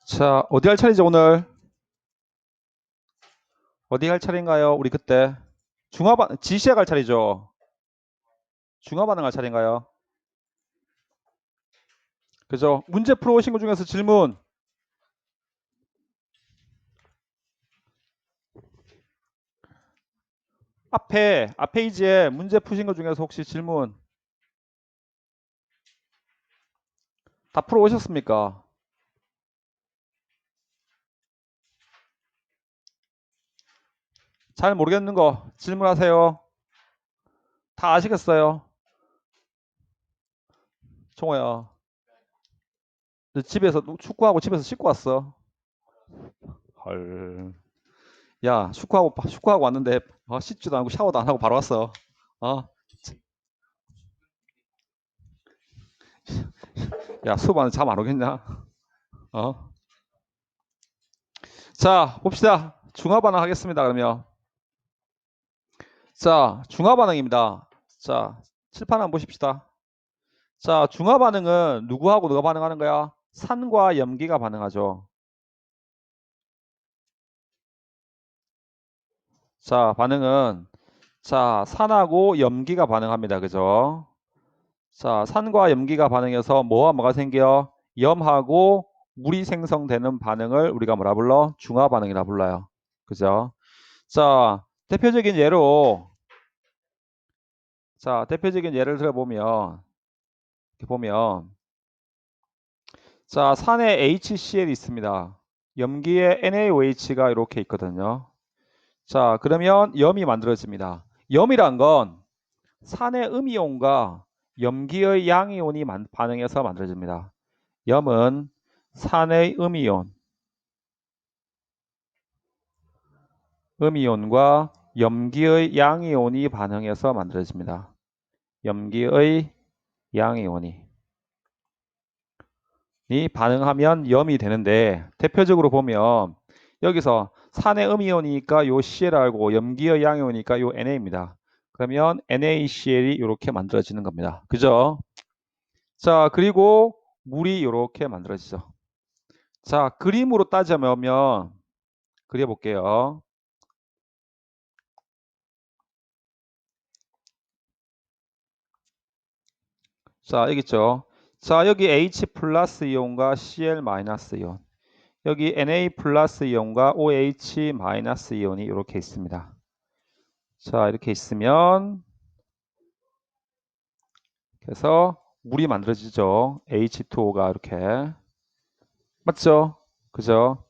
자, 어디 할 차례죠, 오늘? 어디 할 차례인가요? 우리 그때 지시에 갈 차례죠. 중화반응 할 차례인가요? 그죠? 문제 풀어오신 것 중에서 질문. 앞에 페이지에 문제 푸신 것 중에서 혹시 질문 다 풀어오셨습니까? 잘 모르겠는 거 질문하세요. 다 아시겠어요? 총호야. 너 집에서 축구하고 집에서 씻고 왔어. 헐. 야, 축구하고 왔는데 씻지도 않고 샤워도 안 하고 바로 왔어. 어? 야, 수업 안에 잠 안 오겠냐? 어? 자, 봅시다. 중화반응 하겠습니다. 그러면. 자, 중화반응입니다. 자, 칠판 한번 보십시다. 자, 중화반응은 누구하고 누가 반응하는 거야? 산과 염기가 반응하죠. 자, 반응은 자, 산하고 염기가 반응합니다. 그죠? 자, 산과 염기가 반응해서 뭐와 뭐가 생겨? 염하고 물이 생성되는 반응을 우리가 뭐라 불러? 중화반응이라 불러요. 그죠? 자, 대표적인 예를 들어보면 이렇게 보면 자, 산에 HCl이 있습니다. 염기에 NaOH가 이렇게 있거든요. 자, 그러면 염이 만들어집니다. 염이란 건 산의 음이온과 염기의 양이온이 반응해서 만들어집니다. 염은 산의 음이온과 염기의 양이온이 반응해서 만들어집니다. 염기의 양이온이 반응하면 염이 되는데 대표적으로 보면 여기서 산의 음이온이니까 요 CL하고 염기의 양이온이니까 요 NA입니다. 그러면 NaCl이 이렇게 만들어지는 겁니다. 그죠? 자, 그리고 물이 이렇게 만들어지죠. 자, 그림으로 따져보면 그려볼게요. 자, 여기 있죠. 자, 여기 H 플러스 이온과 Cl 마이너스 이온. 여기 Na 플러스 이온과 OH 마이너스 이온이 이렇게 있습니다. 자, 이렇게 있으면 그래서 물이 만들어지죠. H2O가 이렇게. 맞죠? 그죠?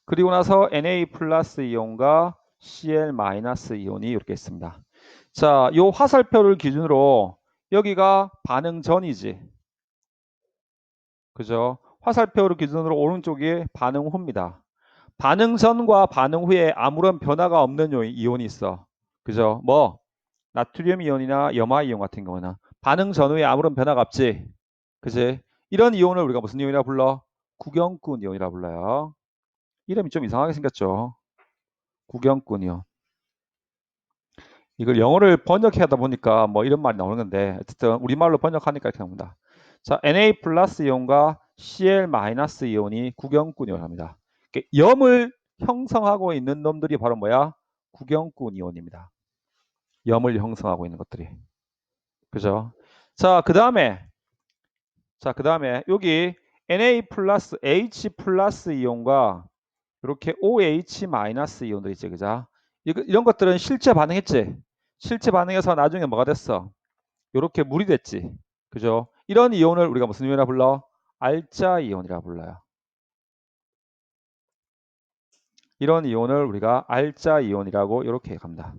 그리고 나서 Na 플러스 이온과 Cl 마이너스 이온이 이렇게 있습니다. 자, 요 화살표를 기준으로 여기가 반응 전이지. 그죠? 화살표를 기준으로 오른쪽이 반응 후입니다. 반응 전과 반응 후에 아무런 변화가 없는 이온이 있어. 그죠? 뭐 나트륨 이온이나 염화 이온 같은 경우는 반응 전후에 아무런 변화가 없지. 그지? 이런 이온을 우리가 무슨 이온이라 불러? 구경꾼 이온이라 불러요. 이름이 좀 이상하게 생겼죠. 구경꾼 이온. 이걸 영어를 번역하다 보니까 뭐 이런 말이 나오는 건데 어쨌든 우리말로 번역하니까 이렇게 나옵니다. 자, Na 플러스 이온과 Cl 마이너스 이온이 구경꾼 이온입니다. 염을 형성하고 있는 놈들이 바로 뭐야? 구경꾼 이온입니다. 염을 형성하고 있는 것들이. 그죠? 자, 그 다음에 여기 Na 플러스 H 플러스 이온과 이렇게 OH 마이너스 이온들 있지, 그죠? 이런 것들은 실제 반응했지. 실제 반응해서 나중에 뭐가 됐어? 이렇게 물이 됐지. 그죠? 이런 이온을 우리가 무슨 이온이라 불러? 알자 이온이라 불러요. 이런 이온을 우리가 알자 이온이라고 이렇게 갑니다.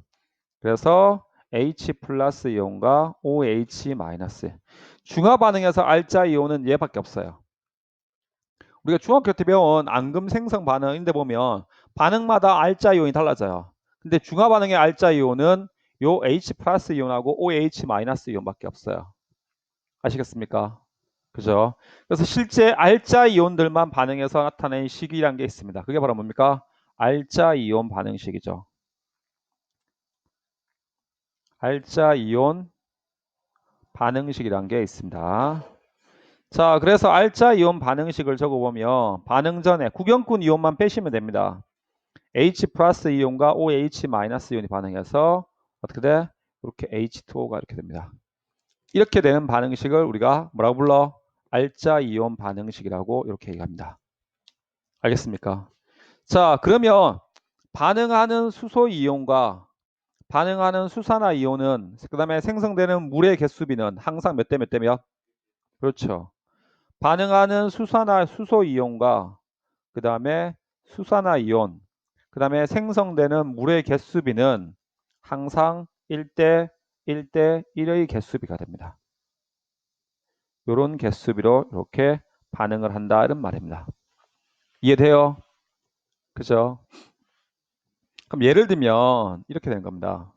그래서 H 플러스 이온과 OH 마이너스. 중화 반응에서 알자 이온은 얘밖에 없어요. 우리가 중학교 때 배운 앙금 생성 반응인데 보면 반응마다 알자 이온이 달라져요. 근데 중화 반응의 알자 이온은 요 H 플러스 이온하고 OH 마이너스 이온밖에 없어요. 아시겠습니까? 그죠? 그래서 실제 알자 이온들만 반응해서 나타낸 식이란 게 있습니다. 그게 바로 뭡니까? 알자 이온 반응식이죠. 알자 이온 반응식이란 게 있습니다. 자, 그래서 알짜 이온 반응식을 적어보면 반응 전에 구경꾼 이온만 빼시면 됩니다. H 플러스 이온과 OH 마이너스 이온이 반응해서 어떻게 돼? 이렇게 H2O가 이렇게 됩니다. 이렇게 되는 반응식을 우리가 뭐라고 불러? 알짜 이온 반응식이라고 이렇게 얘기합니다. 알겠습니까? 자, 그러면 반응하는 수소 이온과 반응하는 수산화 이온은 그 다음에 생성되는 물의 개수비는 항상 몇 대 몇 대 몇? 그렇죠. 반응하는 수소 이온과 그 다음에 수산화 이온 그 다음에 생성되는 물의 개수비는 항상 1대 1대 1의 개수비가 됩니다. 이런 개수비로 이렇게 반응을 한다 이런 말입니다. 이해돼요? 그죠? 그럼 예를 들면 이렇게 된 겁니다.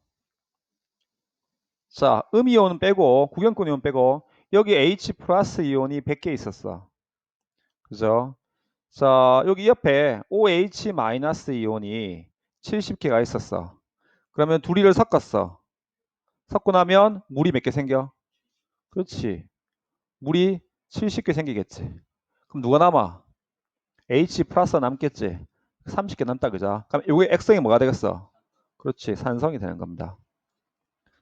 자, 음이온은 빼고 구경꾼 이온 빼고 여기 H 플러스 이온이 100개 있었어. 그죠? 자, 여기 옆에 OH 마이너스 이온이 70개가 있었어. 그러면 둘이를 섞었어. 섞고 나면 물이 몇 개 생겨? 그렇지. 물이 70개 생기겠지. 그럼 누가 남아? H 플러스 남겠지. 30개 남다 그죠? 그럼 이게 액성이 뭐가 되겠어? 그렇지. 산성이 되는 겁니다.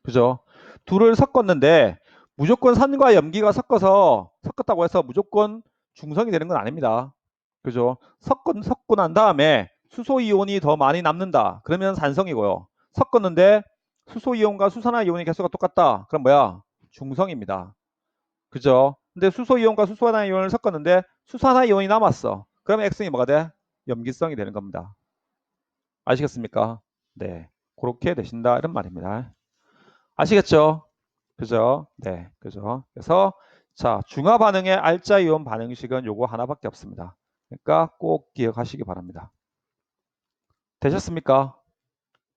그죠? 둘을 섞었는데 무조건 산과 염기가 섞었다고 해서 무조건 중성이 되는 건 아닙니다. 그죠? 섞고 난 다음에 수소 이온이 더 많이 남는다. 그러면 산성이고요. 섞었는데 수소 이온과 수산화 이온의 개수가 똑같다. 그럼 뭐야? 중성입니다. 그죠? 근데 수소 이온과 수산화 이온을 섞었는데 수산화 이온이 남았어. 그러면 X성이 뭐가 돼? 염기성이 되는 겁니다. 아시겠습니까? 네. 그렇게 되신다 이런 말입니다. 아시겠죠? 그죠? 네, 그죠? 그래서 자, 중화 반응의 알짜 이온 반응식은 요거 하나밖에 없습니다. 그러니까 꼭 기억하시기 바랍니다. 되셨습니까?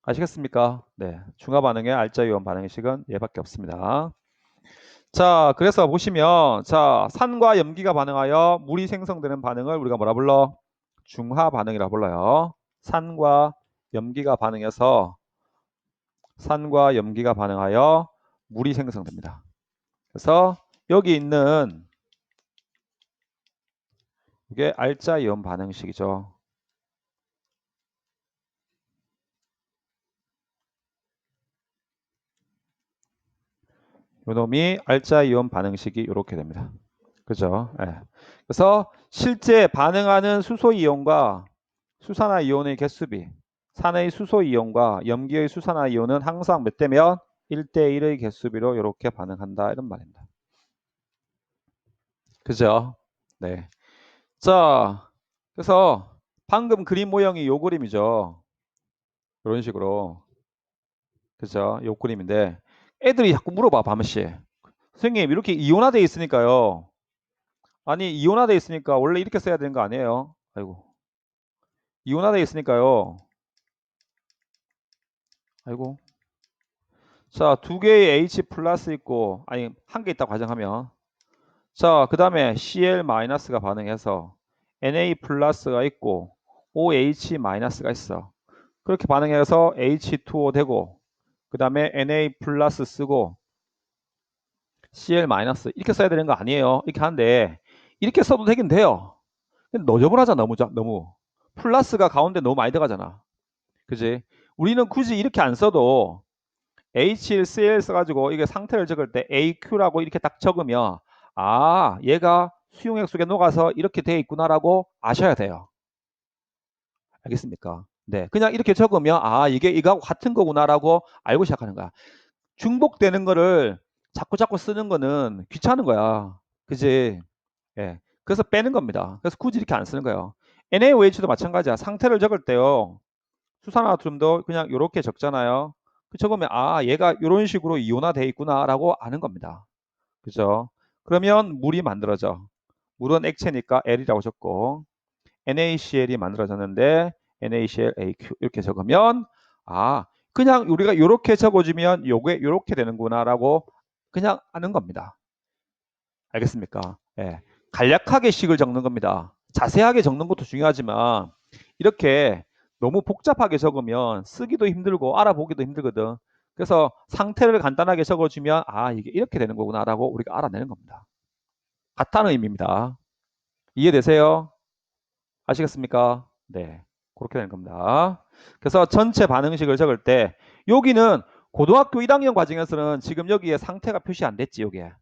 아시겠습니까? 네, 중화 반응의 알짜 이온 반응식은 얘밖에 없습니다. 자, 그래서 보시면 자, 산과 염기가 반응하여 물이 생성되는 반응을 우리가 뭐라 불러? 중화 반응이라 불러요. 산과 염기가 반응해서 산과 염기가 반응하여 물이 생성됩니다. 그래서 여기 있는 이게 알짜 이온 반응식이죠. 요놈이 알짜 이온 반응식이 이렇게 됩니다. 그죠? 예. 그래서 실제 반응하는 수소 이온과 수산화 이온의 개수비, 산의 수소 이온과 염기의 수산화 이온은 항상 몇 대면 1대 1의 개수비로 이렇게 반응한다 이런 말입니다. 그죠? 네. 자, 그래서 방금 그림 모형이 요 그림이죠. 이런 식으로. 그죠? 요 그림인데 애들이 자꾸 물어봐, 밤씨. 선생님, 이렇게 이온화되어 있으니까요. 아니, 이온화되어 있으니까 원래 이렇게 써야 되는 거 아니에요? 아이고. 이온화되어 있으니까요. 아이고. 자, 두 개의 H 플러스 있고, 아니, 한 개 있다고 가정하면. 자, 그 다음에 Cl 마이너스가 반응해서 Na 플러스가 있고, OH 마이너스가 있어. 그렇게 반응해서 H2O 되고, 그 다음에 Na 플러스 쓰고, Cl 마이너스 이렇게 써야 되는 거 아니에요. 이렇게 하는데 이렇게 써도 되긴 돼요. 근데 너저분하잖아. 너무 플러스가 가운데 너무 많이 들어가잖아. 그지? 우리는 굳이 이렇게 안 써도 HCl 써가지고 이게 상태를 적을 때 AQ라고 이렇게 딱 적으면 아 얘가 수용액 속에 녹아서 이렇게 돼 있구나라고 아셔야 돼요. 알겠습니까? 네, 그냥 이렇게 적으면 아 이게 이거하고 같은 거구나라고 알고 시작하는 거야. 중복되는 거를 자꾸 쓰는 거는 귀찮은 거야. 그지? 예. 그래서 빼는 겁니다. 그래서 굳이 이렇게 안 쓰는 거예요. NaOH도 마찬가지야. 상태를 적을 때요. 수산화듐도 그냥 이렇게 적잖아요. 그 적으면 아 얘가 이런 식으로 이온화돼 있구나라고 아는 겁니다. 그죠? 그러면 물이 만들어져. 물은 액체니까 L이라고 적고 NaCl이 만들어졌는데 NaCl AQ 이렇게 적으면 아 그냥 우리가 이렇게 적어주면 요게 이렇게 되는구나라고 그냥 아는 겁니다. 알겠습니까? 예. 간략하게 식을 적는 겁니다. 자세하게 적는 것도 중요하지만 이렇게 너무 복잡하게 적으면 쓰기도 힘들고 알아보기도 힘들거든. 그래서 상태를 간단하게 적어주면 아 이게 이렇게 되는 거구나라고 우리가 알아내는 겁니다. 같다는 의미입니다. 이해되세요? 아시겠습니까? 네. 그렇게 되는 겁니다. 그래서 전체 반응식을 적을 때 여기는 고등학교 1학년 과정에서는 지금 여기에 상태가 표시 안 됐지, 여기에.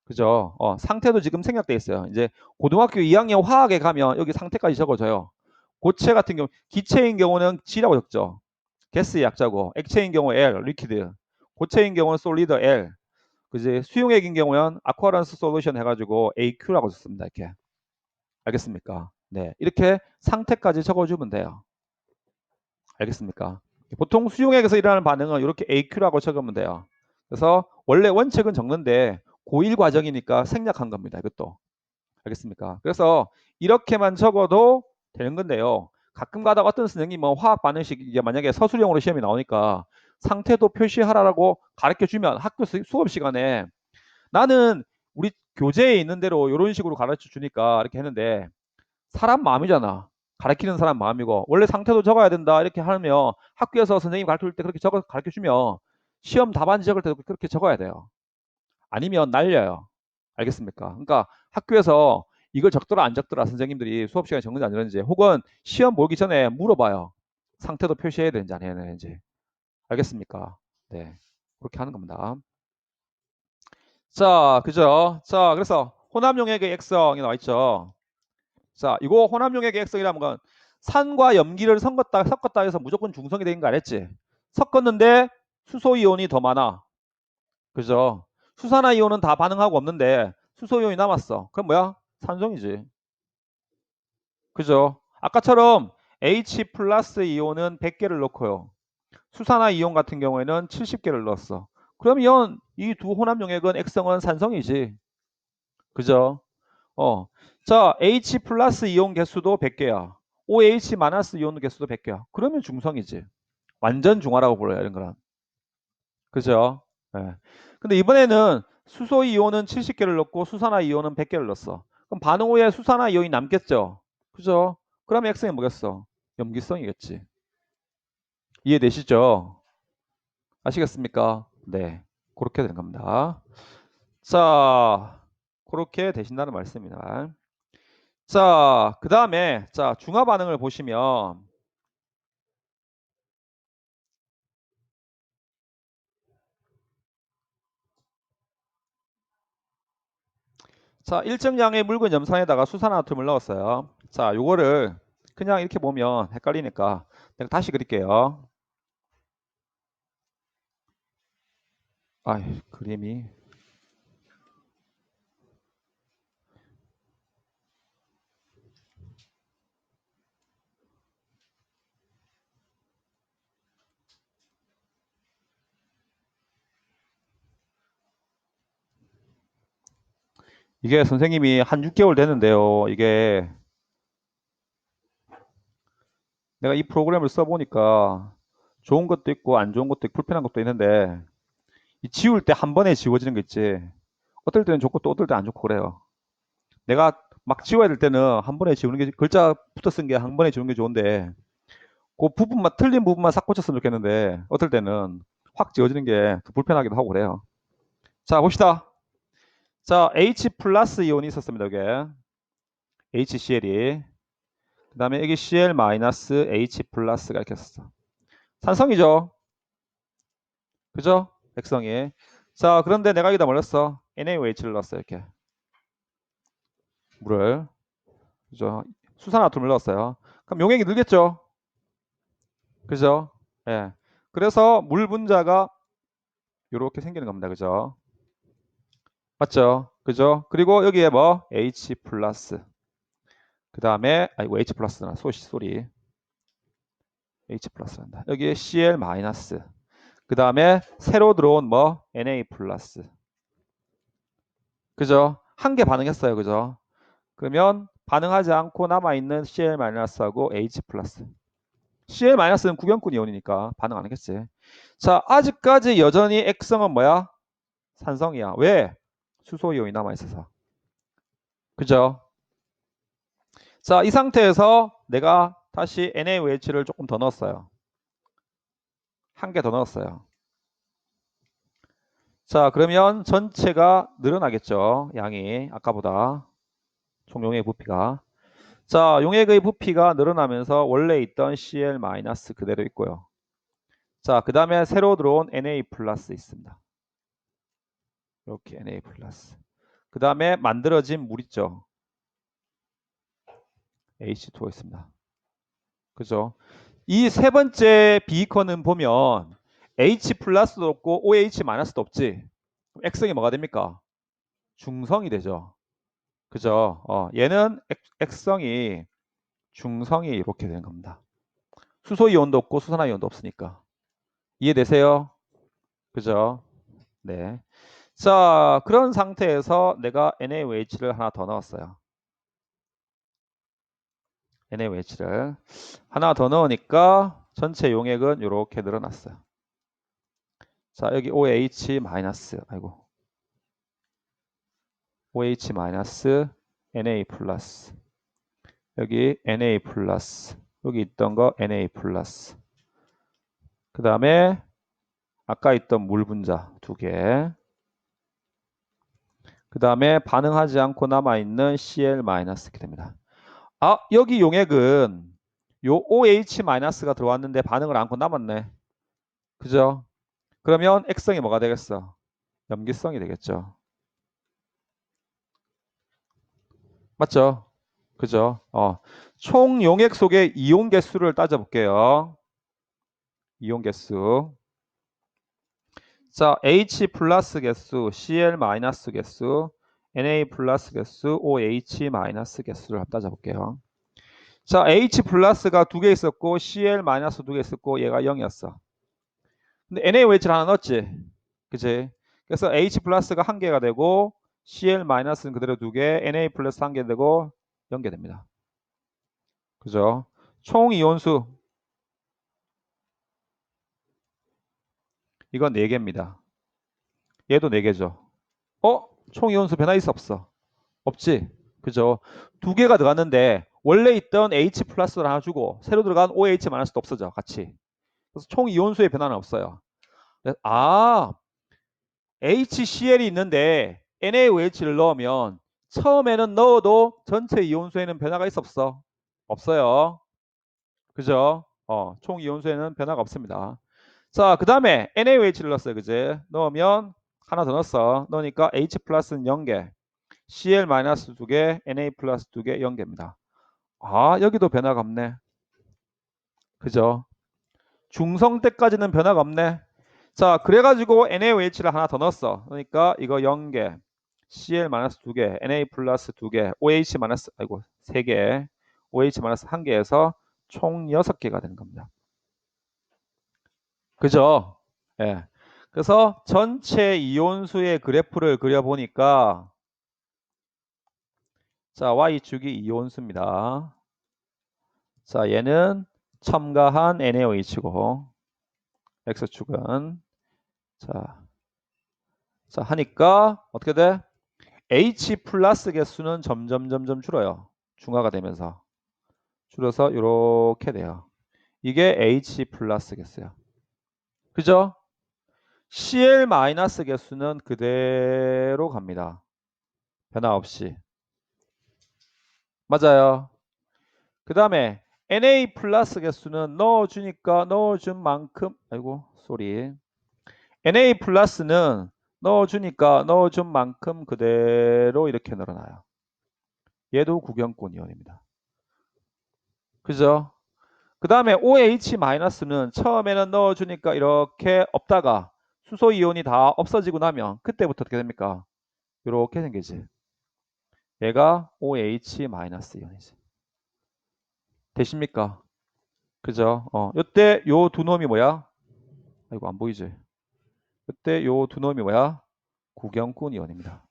그죠? 상태도 지금 생략돼 있어요. 이제 고등학교 2학년 화학에 가면 여기 상태까지 적어져요. 고체 같은 경우, 기체인 경우는 G라고 적죠. 가스의 약자고, 액체인 경우 L, 리퀴드. 고체인 경우는 솔리드 L. 그지? 수용액인 경우는 아쿠아런스 솔루션 해가지고 AQ라고 썼습니다. 이렇게. 알겠습니까? 네. 이렇게 상태까지 적어주면 돼요. 알겠습니까? 보통 수용액에서 일어나는 반응은 이렇게 AQ라고 적으면 돼요. 그래서 원래 원칙은 적는데 고1 과정이니까 생략한 겁니다. 이것도. 알겠습니까? 그래서 이렇게만 적어도 되는 건데요. 가끔 가다 어떤 선생님은 화학 반응식 이게 만약에 서술형으로 시험이 나오니까 상태도 표시하라고 가르쳐 주면 학교 수업 시간에 나는 우리 교재에 있는 대로 이런 식으로 가르쳐 주니까 이렇게 했는데 사람 마음이잖아. 가르치는 사람 마음이고 원래 상태도 적어야 된다 이렇게 하면 학교에서 선생님 가르칠 때 그렇게 적어 가르쳐 주면 시험 답안지 적을 때도 그렇게 적어야 돼요. 아니면 날려요. 알겠습니까? 그러니까 학교에서 이걸 적더라 안 적더라 선생님들이 수업 시간에 적는지 안 적는지 혹은 시험 보기 전에 물어봐요. 상태도 표시해야 되는지 안 해야 되는지. 알겠습니까? 네. 그렇게 하는 겁니다. 자, 그죠? 자, 그래서 혼합용액의 액성이 나와 있죠. 자, 이거 혼합용액의 액성이라는 건 산과 염기를 섞었다 해서 무조건 중성이 되는 거 알았지? 섞었는데 수소 이온이 더 많아. 그죠? 수산화 이온은 다 반응하고 없는데 수소 이온이 남았어. 그럼 뭐야? 산성이지. 그죠? 아까처럼 H 플러스 이온은 100개를 넣고요. 수산화 이온 같은 경우에는 70개를 넣었어. 그러면 이 두 혼합용액은 액성은 산성이지. 그죠? 자, H 플러스 이온 개수도 100개야. OH 마이너스 이온 개수도 100개야. 그러면 중성이지. 완전 중화라고 불러요, 이런 거는. 그죠? 예. 근데 이번에는 수소 이온은 70개를 넣고 수산화 이온은 100개를 넣었어. 그럼 반응 후에 수산화 이온이 남겠죠? 그죠? 그럼 액성이 뭐겠어? 염기성이겠지. 이해되시죠? 아시겠습니까? 네. 그렇게 되는 겁니다. 자, 그렇게 되신다는 말씀입니다. 자, 그 다음에, 자, 중화 반응을 보시면, 자, 일정량의 묽은 염산에다가 수산화토륨을 넣었어요. 자, 요거를 그냥 이렇게 보면 헷갈리니까 내가 다시 그릴게요. 그림이. 이게 선생님이 한 6개월 됐는데요. 이게 내가 이 프로그램을 써보니까 좋은 것도 있고 안 좋은 것도 있고 불편한 것도 있는데 이 지울 때 한 번에 지워지는 거 있지. 어떨 때는 좋고 또 어떨 때 안 좋고 그래요. 내가 막 지워야 될 때는 한 번에 지우는 게 글자 붙어 쓴 게 한 번에 지우는 게 좋은데 그 부분만 틀린 부분만 싹 고쳤으면 좋겠는데 어떨 때는 확 지워지는 게 더 불편하기도 하고 그래요. 자, 봅시다. 자, H 플러스 이온이 있었습니다. 이게 HCl이. 그 다음에 여기 Cl 마이너스 H 플러스가 이렇게 있었어. 산성이죠. 그죠? 백성이. 자, 그런데 내가 여기다 몰랐어. NaOH를 넣었어요. 이렇게. 물을. 그죠? 수산화토륨을 넣었어요. 그럼 용액이 늘겠죠? 그죠? 예. 그래서 물 분자가 이렇게 생기는 겁니다. 그죠? 맞죠? 그죠? 그리고 여기에 뭐 H 플러스. 그 다음에 아이고 H 플러스나 소리 H 플러스란다. 여기에 Cl 마이너스. 그 다음에 새로 들어온 뭐 Na 플러스. 그죠? 한 개 반응했어요. 그죠? 그러면 반응하지 않고 남아있는 Cl 마이너스하고 H 플러스. Cl 마이너스는 구경꾼 이온이니까 반응 안 하겠지. 자, 아직까지 여전히 액성은 뭐야? 산성이야. 왜? 수소 이온이 남아있어서. 그죠? 자, 이 상태에서 내가 다시 NaOH를 조금 더 넣었어요. 한 개 더 넣었어요. 자, 그러면 전체가 늘어나겠죠. 양이 아까보다 총 용액 부피가. 자, 용액의 부피가 늘어나면서 원래 있던 Cl 마이너스 그대로 있고요. 자, 그 다음에 새로 들어온 Na 플러스 있습니다. 이렇게 Na 플러스. 그 다음에 만들어진 물 있죠. H2O 있습니다. 그죠? 이 세 번째 비커는 보면 H 플러스도 없고 OH 마이너스도 없지. X성이 뭐가 됩니까? 중성이 되죠. 그죠? 얘는 X성이 중성이 이렇게 되는 겁니다. 수소 이온도 없고 수산화 이온도 없으니까. 이해되세요? 그죠? 네. 자, 그런 상태에서 내가 NaOH를 하나 더 넣었어요. NaOH를 하나 더 넣으니까 전체 용액은 이렇게 늘어났어요. 자, 여기 OH 마이너스, 아이고, OH 마이너스, Na 플러스, 여기 Na 플러스, 여기 있던 거 Na 플러스. 그 다음에 아까 있던 물 분자 2개. 그 다음에 반응하지 않고 남아있는 Cl 마이너스 이렇게 됩니다. 아, 여기 용액은 요 OH 마이너스가 들어왔는데 반응을 않고 남았네. 그죠? 그러면 X성이 뭐가 되겠어? 염기성이 되겠죠. 맞죠? 그죠? 총 용액 속의 이온 개수를 따져볼게요. 이온 개수. 자, H 플러스 개수, Cl 마이너스 개수, Na 플러스 개수, OH 마이너스 개수를 한번 따져볼게요. 자, H 플러스가 2개 있었고 Cl 마이너스 2개 있었고 얘가 0이었어. 근데 NaOH를 하나 넣었지. 그치? 그래서 H 플러스가 1개가 되고 Cl 마이너스는 그대로 2개, Na 플러스 1개 되고 0개 됩니다. 그죠? 총 이온수 이건 4개입니다. 얘도 4개죠. 총 이온수 변화 있어 없어? 없지. 그죠? 2개가 들어갔는데 원래 있던 H 플러스를 하나 주고 새로 들어간 OH 마이너스도 없어져 같이. 그래서 총 이온수의 변화는 없어요. HCl이 있는데 NaOH를 넣으면 처음에는 넣어도 전체 이온수에는 변화가 있어 없어? 없어요. 그죠? 총 이온수에는 변화가 없습니다. 자, 그 다음에 NaOH를 넣었어요. 그제? 넣으면 하나 더 넣었어. 넣으니까 H 플러스는 0개, Cl 마이너스 2개, Na 플러스 2개, 0개입니다. 아, 여기도 변화가 없네. 그죠? 중성 때까지는 변화가 없네. 자, 그래가지고 NaOH를 하나 더 넣었어. 그러니까 이거 0개, Cl 마이너스 2개, Na 플러스 2개, OH 마이너스, 아이고, 3개, OH 마이너스 1개에서 총 6개가 되는 겁니다. 그죠? 예. 그래서 전체 이온수의 그래프를 그려보니까 자, Y축이 이온수입니다. 자, 얘는 첨가한 NaOH고 X축은 자 하니까 어떻게 돼? H 플러스 개수는 점점 줄어요. 중화가 되면서 줄어서 이렇게 돼요. 이게 H 플러스 개수야. 그죠? Cl 마이너스 개수는 그대로 갑니다. 변화 없이. 맞아요. 그 다음에 Na 플러스 개수는 넣어주니까 넣어준 만큼 아이고 쏘리 Na 플러스는 넣어주니까 넣어준 만큼 그대로 이렇게 늘어나요. 얘도 구경권 이온입니다. 그죠? 그 다음에 OH-는 처음에는 넣어주니까 이렇게 없다가 수소 이온이 다 없어지고 나면 그때부터 어떻게 됩니까? 이렇게 생기지. 얘가 OH- 이온이지. 되십니까? 그죠? 요때 요 두 놈이 뭐야? 아이고 안 보이지? 요때 요 두 놈이 뭐야? 구경꾼 이온입니다.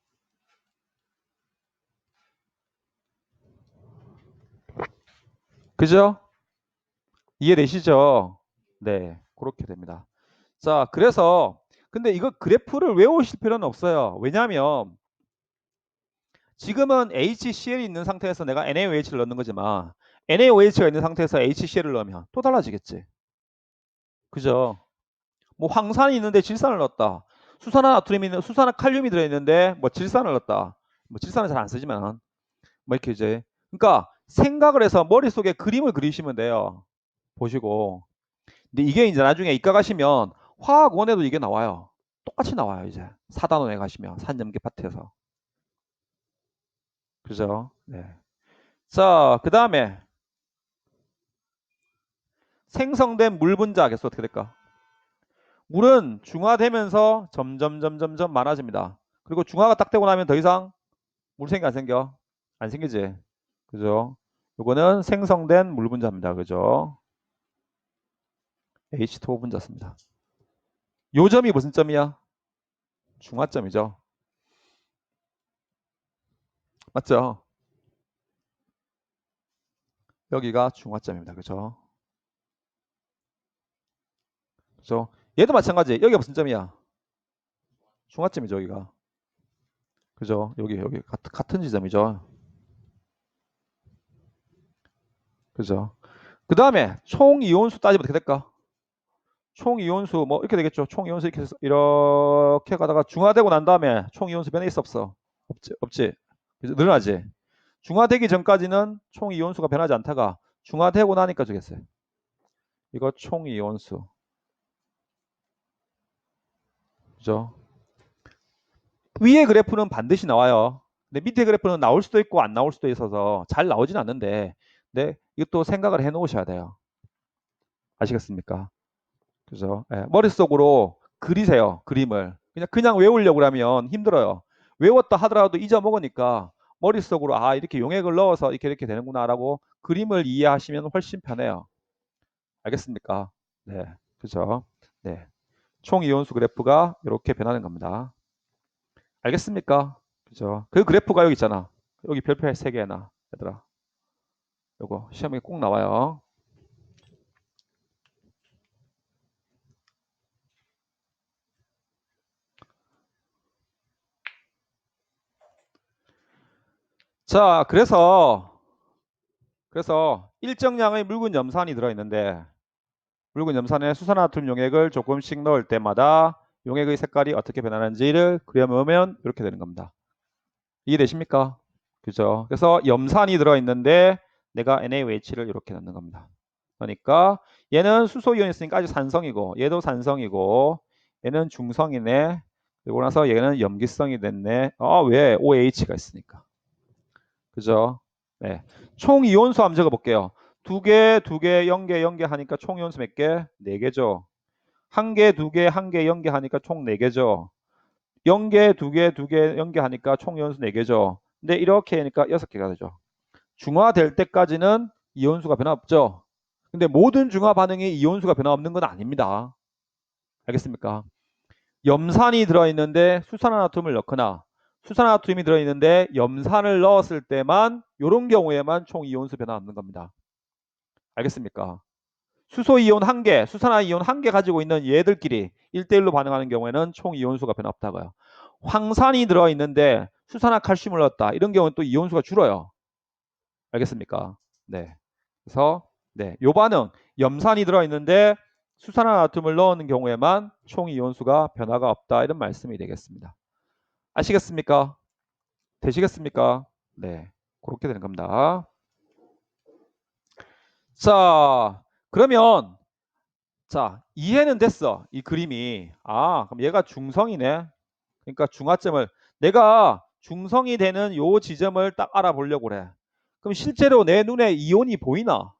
그죠? 이해되시죠? 네, 그렇게 됩니다. 자, 그래서 근데 이거 그래프를 외우실 필요는 없어요. 왜냐하면 지금은 HCl이 있는 상태에서 내가 NaOH를 넣는 거지만 NaOH가 있는 상태에서 HCl을 넣으면 또 달라지겠지. 그죠? 뭐 황산이 있는데 질산을 넣었다. 수산화 칼륨이 들어있는데 뭐 질산을 넣었다. 뭐 질산은 잘 안 쓰지만 뭐 이렇게 이제 그러니까 생각을 해서 머릿속에 그림을 그리시면 돼요. 보시고. 근데 이게 이제 나중에 이과 가시면 화학원에도 이게 나와요. 똑같이 나와요, 이제. 4단원에 가시면 산염계 파트에서. 그죠? 네. 자, 그다음에 생성된 물 분자 개수 어떻게 될까? 물은 중화되면서 점점 많아집니다. 그리고 중화가 딱 되고 나면 더 이상 물 생겨 안 생겨? 안 생기지. 그죠? 요거는 생성된 물 분자입니다. 그죠? H2O 분자 씁니다. 요 점이 무슨 점이야? 중화점이죠. 맞죠? 여기가 중화점입니다. 그죠? 그죠? 얘도 마찬가지. 여기가 무슨 점이야? 중화점이죠. 여기가. 그죠? 여기 같은 지점이죠. 그죠? 그 다음에 총 이온수 따지면 어떻게 될까? 총 이온수 뭐 이렇게 되겠죠. 총 이온수 이렇게 가다가 중화되고 난 다음에 총 이온수 변해 있어 없어? 없지. 그죠? 늘어나지. 중화되기 전까지는 총 이온수가 변하지 않다가 중화되고 나니까 주겠어요. 이거 총 이온수. 그죠? 위에 그래프는 반드시 나와요. 근데 밑에 그래프는 나올 수도 있고 안 나올 수도 있어서 잘 나오진 않는데, 네, 이것도 생각을 해 놓으셔야 돼요. 아시겠습니까? 그죠? 예, 머릿속으로 그리세요. 그림을. 그냥 외우려고 하면 힘들어요. 외웠다 하더라도 잊어먹으니까 머릿속으로 아, 이렇게 용액을 넣어서 이렇게 되는구나라고 그림을 이해하시면 훨씬 편해요. 알겠습니까? 네. 그죠? 네. 총 이온수 그래프가 이렇게 변하는 겁니다. 알겠습니까? 그죠? 그 그래프가 여기 있잖아. 여기 별표 3개나 얘들아. 요거 시험에 꼭 나와요. 자, 그래서 일정량의 묽은 염산이 들어있는데 묽은 염산에 수산화듐 용액을 조금씩 넣을 때마다 용액의 색깔이 어떻게 변하는지를 그려놓으면 이렇게 되는 겁니다. 이해되십니까? 그죠? 그래서 염산이 들어있는데 내가 NaOH를 이렇게 넣는 겁니다. 그러니까 얘는 수소이온이 있으니까 아직 산성이고 얘도 산성이고 얘는 중성이네. 그리고 나서 얘는 염기성이 됐네. 왜? OH가 있으니까. 그죠? 네. 총 이온수 한번 적어볼게요. 두 개, 두 개, 0개, 0개 하니까 총 이온수 몇 개? 4개죠. 한 개, 두 개, 한 개, 0개 하니까 총 4개죠. 0개, 두 개, 두 개, 0개 하니까 총 이온수 4개죠. 근데 이렇게 하니까 6개가 되죠. 중화될 때까지는 이온수가 변화 없죠. 근데 모든 중화 반응이 이온수가 변화 없는 건 아닙니다. 알겠습니까? 염산이 들어있는데 수산화나트륨을 넣거나 수산화나트륨이 들어있는데 염산을 넣었을 때만 이런 경우에만 총 이온수 변화 없는 겁니다. 알겠습니까? 수소 이온 1개, 수산화 이온 1개 가지고 있는 얘들끼리 1대1로 반응하는 경우에는 총 이온수가 변화 없다고요. 황산이 들어있는데 수산화 칼슘을 넣었다. 이런 경우는 또 이온수가 줄어요. 알겠습니까? 네. 그래서 네, 요 반응 염산이 들어있는데 수산화나트륨을 넣는 경우에만 총 이온수가 변화가 없다. 이런 말씀이 되겠습니다. 아시겠습니까? 되시겠습니까? 네. 그렇게 되는 겁니다. 자, 그러면 자, 이해는 됐어. 이 그림이. 아, 그럼 얘가 중성이네. 그러니까 중화점을 내가 중성이 되는 요 지점을 딱 알아보려고 그래. 그럼 실제로 내 눈에 이온이 보이나?